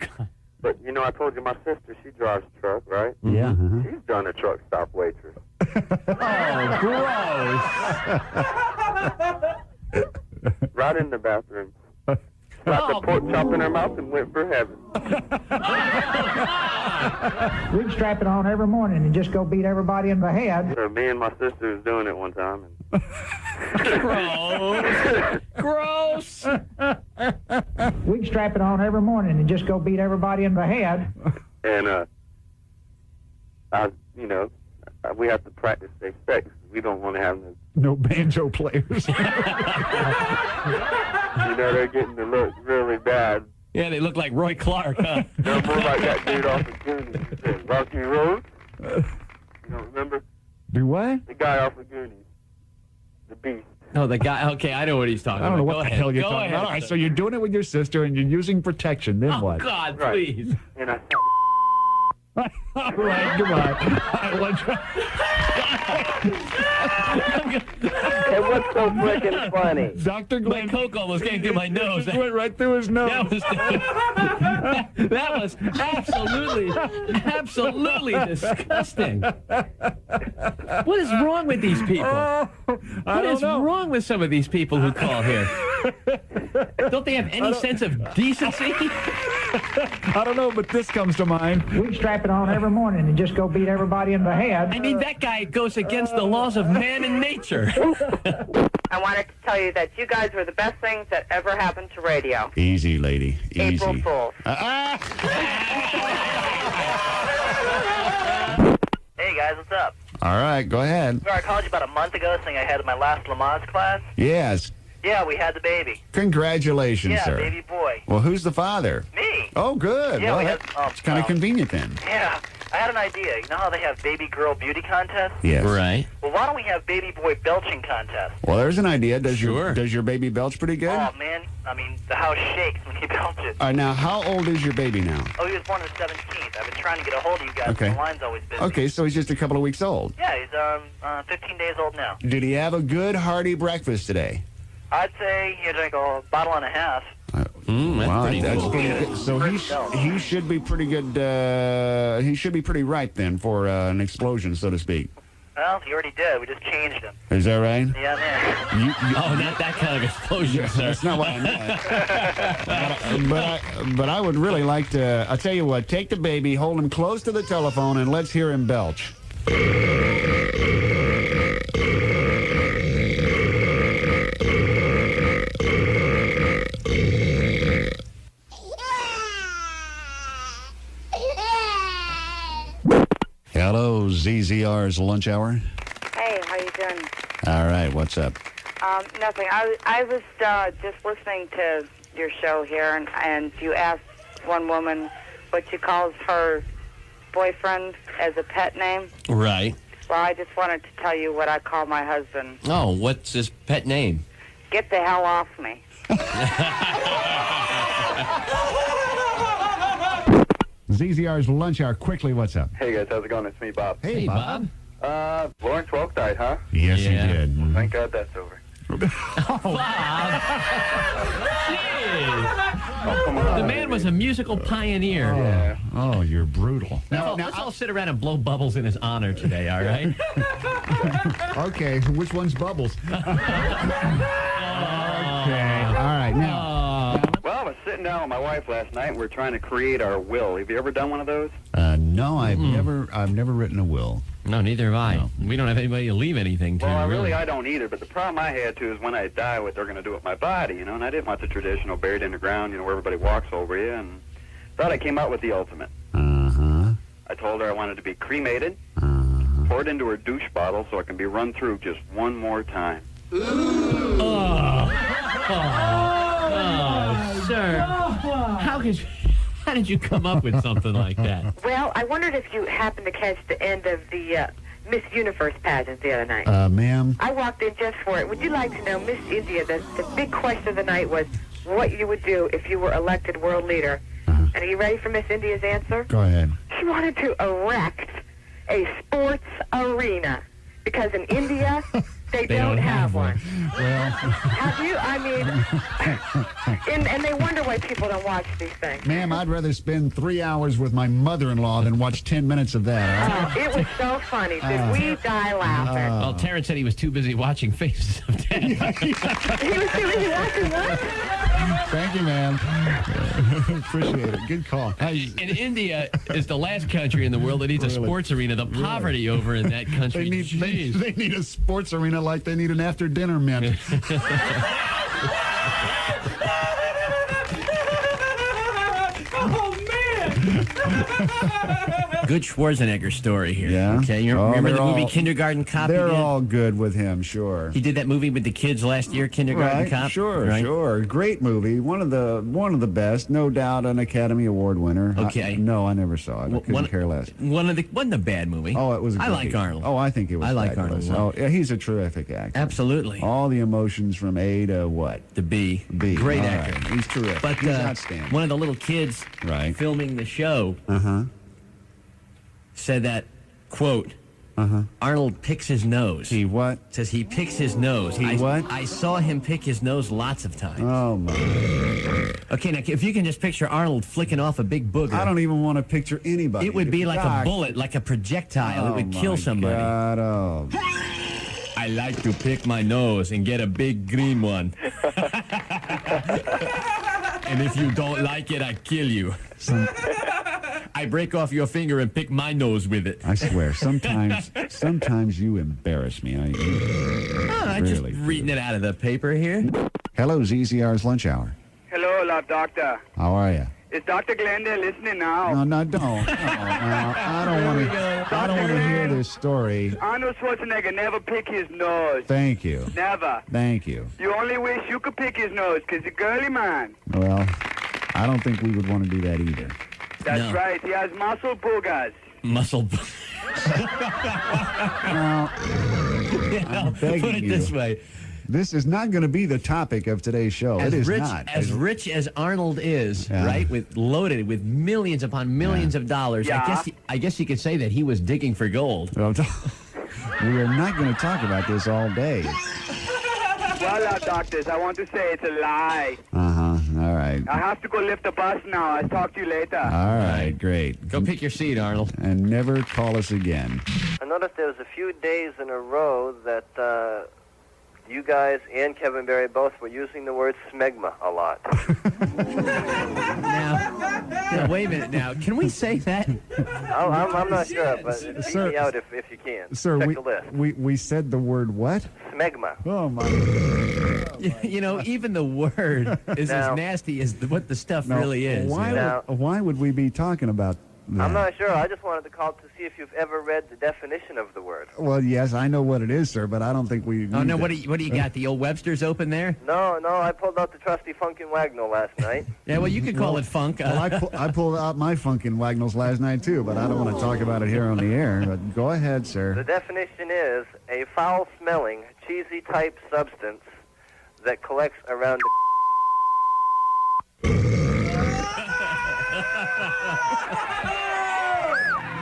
but I told you my sister, she drives a truck, right? Yeah. She's done a truck stop waitress. Oh, gross. Right in the bathroom. Slapped a pork chop in her mouth and went for heaven. We'd strap it on every morning and just go beat everybody in the head. So me and my sister was doing it one time. Gross. We'd strap it on every morning and just go beat everybody in the head. And, we have to practice safe sex. We don't want to have no banjo players. They're getting to look really bad. Yeah, they look like Roy Clark, huh? They're more like that dude off of Goonies. Rocky Road. You don't remember? Do what? The guy off of Goonies. The Beast. Oh, the guy. Okay, I know what he's talking I about. don't know Go what the ahead. hell you're Go talking ahead, about. All right, sir. so you're doing it with your sister and you're using protection. Then Oh, what? God, Right. please. You know. All right, goodbye. And what's so freaking funny? Dr. Glenn. My Coke almost came through my nose. Just went right through his nose. That was absolutely disgusting. What is wrong with these people? What is wrong with some of these people who call here? Don't they have any sense of decency? I don't know, but this comes to mind. We strap it on every morning and just go beat everybody in the head. I mean, that guy goes against the laws of man and nature. I wanted to tell you that you guys were the best things that ever happened to radio. Easy, lady. Easy. April Fools. Hey guys, what's up? All right, go ahead. Remember I called you about a month ago saying I had my last Lamaze class? Yes. Yeah, we had the baby. Congratulations, Yeah, sir. baby boy. Well, who's the father? Me. Oh, good. Yeah, well, we had, it's kind of convenient then. Yeah, I had an idea. You know how they have baby girl beauty contests? Yes. Right. Well, why don't we have baby boy belching contest? Well, there's an idea. Does Sure. your baby belch pretty good? Oh, man. I mean, the house shakes when he belches. All right, now, how old is your baby now? Oh, he was born on the 17th. I've been trying to get a hold of you guys. Okay. The line's always busy. Okay, so he's just a couple of weeks old. Yeah, he's 15 days old now. Did he have a good, hearty breakfast today? I'd say he drank a bottle and a half. That's Wow, pretty that's cool. pretty good. So he should be pretty good. He should be pretty ripe then for an explosion, so to speak. Well, he already did. We just changed him. Is that right? Yeah, man. Oh, not that kind of explosion, sir. That's not what I meant. but I would really like to. I'll tell you what. Take the baby, hold him close to the telephone, and let's hear him belch. Hello, ZZR's lunch hour. Hey, how you doing? All right, what's up? Nothing. I was just listening to your show here, and you asked one woman what she calls her boyfriend as a pet name. Right. Well, I just wanted to tell you what I call my husband. Oh, what's his pet name? Get the hell off me. ZZR's lunch hour. Quickly, what's up? Hey guys, how's it going? It's me, Bob. Hey, Bob. Lawrence Welk died, huh? Yes, he did. Well, thank God that's over. The man was a musical pioneer. Yeah. Oh, you're brutal. Let's all sit around and blow bubbles in his honor today, all right? Okay, which one's Bubbles? Okay. All right, now. Well, I was sitting down with my wife last night and we're trying to create our will. Have you ever done one of those? No, I've never written a will. No, neither have I. No. We don't have anybody to leave anything to. Well, I don't either, but the problem I had, too, is when I die, what they're going to do with my body, you know, and I didn't want the traditional buried in the ground, you know, where everybody walks over you, and thought I came out with the ultimate. Uh-huh. I told her I wanted to be cremated, poured into her douche bottle so I can be run through just one more time. Ooh. Oh, sir. How did you come up with something like that? Well, I wondered if you happened to catch the end of the Miss Universe pageant the other night. Ma'am? I walked in just for it. Would you like to know, Miss India, the big question of the night was what you would do if you were elected world leader. And are you ready for Miss India's answer? Go ahead. She wanted to erect a sports arena because in India, they don't have one. Well, Have you? I mean, and they wonder why people don't watch these things. ma'am, I'd rather spend 3 hours with my mother-in-law than watch 10 minutes of that. All right? It was so funny. Did we die laughing? Well, Terrence said he was too busy watching Faces of Death. He was too busy watching what? Thank you, ma'am. Appreciate it. Good call. And India is the last country in the world that needs a sports arena. The poverty over in that country. They need a sports arena like they need an after-dinner mint. Oh, man! Good Schwarzenegger story here. Yeah. Okay. You remember the movie Kindergarten Cop? They're all good with him, sure. He did that movie with the kids last year, Kindergarten Cop. Sure. Great movie. One of the best, no doubt, an Academy Award winner. Okay. I never saw it. I couldn't care less. Wasn't a bad movie. Oh, it was. I like Arnold. Oh, I think it was. I like fabulous. Arnold. Oh, yeah, he's a terrific actor. Absolutely. All the emotions from A to what? To B. B. Great All actor. right. He's terrific. But he's outstanding. one of the little kids filming the show said that, quote, Arnold picks his nose. He what? Says he picks his nose. I saw him pick his nose lots of times. Oh, my. Okay, now, if you can just picture Arnold flicking off a big booger. I don't even want to picture anybody. It would be like a bullet, like a projectile. It would kill somebody. God, oh. I like to pick my nose and get a big green one. And if you don't like it, I kill you. I break off your finger and pick my nose with it. I swear, sometimes you embarrass me. I'm just reading it out of the paper here. Hello, ZZR's Lunch Hour. Hello, love doctor. How are you? Is Dr. Glendale listening now? No, don't. I don't want to hear this story. Arnold Schwarzenegger never pick his nose. Thank you. Never. Thank you. You only wish you could pick his nose because he's a girly man. Well, I don't think we would want to do that either. That's right. He has muscle boogers. Muscle. Now, I'm begging put it you. this way. This is not going to be the topic of today's show. It is not. As rich as Arnold is, right, loaded with millions upon millions of dollars, I guess you could say that he was digging for gold. We are not going to talk about this all day. Well, doctors, I want to say it's a lie. All right. I have to go lift the bus now. I'll talk to you later. All right, great. Go pick your seat, Arnold. And never call us again. I noticed there was a few days in a row that you guys and Kevin Barry both were using the word smegma a lot. Now, wait a minute now. Can we say that? I'm not sure, but beat me out if you can. Sir, check the list. we said the word what? Smegma. Oh, my. You know, even the word is as nasty as what the stuff really is. Why would we be talking about that? I'm not sure. I just wanted to call to see if you've ever read the definition of the word. Well, yes, I know what it is, sir, but I don't think we... Oh, no, what do you got? The old Webster's open there? No, I pulled out the trusty Funkin' Wagnall last night. Yeah, well, you could call it funk. Well, I pulled out my Funkin' Wagnalls last night, too, but I don't want to talk about it here on the air. But go ahead, sir. The definition is a foul-smelling, cheesy-type substance that collects around the...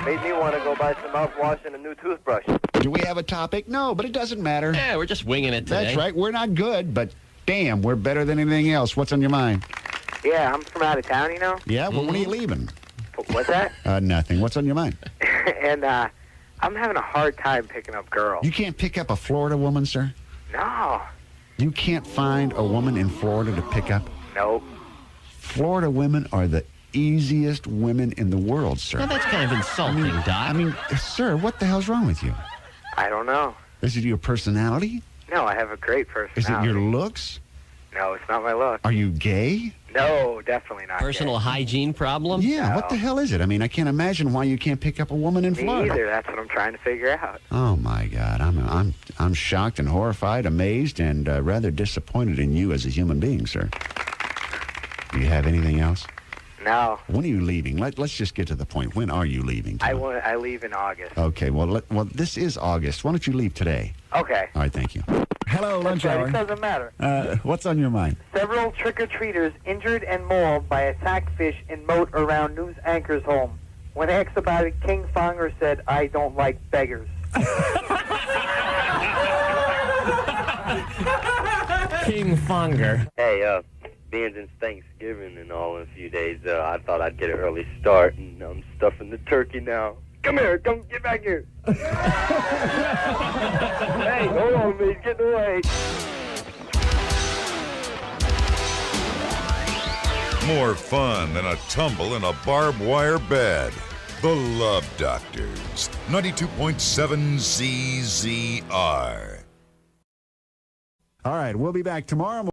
Made me want to go buy some mouthwash and a new toothbrush. Do we have a topic? No, but it doesn't matter. Yeah, we're just winging it today. That's right. We're not good, but damn, we're better than anything else. What's on your mind? Yeah, I'm from out of town, you know? Yeah, well, when are you leaving? What's that? Nothing. What's on your mind? And I'm having a hard time picking up girls. You can't pick up a Florida woman, sir? No. You can't find a woman in Florida to pick up? Nope. Florida women are the easiest women in the world, sir. Now, that's kind of insulting, Doc. I mean, sir, what the hell's wrong with you? I don't know. Is it your personality? No, I have a great personality. Is it your looks? No, it's not my look. Are you gay? No, definitely not. Personal hygiene problem? Yeah, what the hell is it? I mean, I can't imagine why you can't pick up a woman in Me Florida. either. That's what I'm trying to figure out. Oh my God, I'm shocked and horrified, amazed, and rather disappointed in you as a human being, sir. Do you have anything else? No. When are you leaving? Let's just get to the point. When are you leaving? I leave in August. Okay, well, this is August. Why don't you leave today? Okay. All right, thank you. Hello, Lunch Hour. It doesn't matter. What's on your mind? Several trick-or-treaters injured and mauled by attacked fish in moat around news anchor's home. When asked about it, King Fonger said, "I don't like beggars." King Fonger. Hey, being it's Thanksgiving and all in a few days, I thought I'd get an early start, and I'm stuffing the turkey now. Come here, come get back here. Hey, hold on, please, get away. More fun than a tumble in a barbed wire bed. The Love Doctors, 92.7 ZZR. All right, we'll be back tomorrow morning.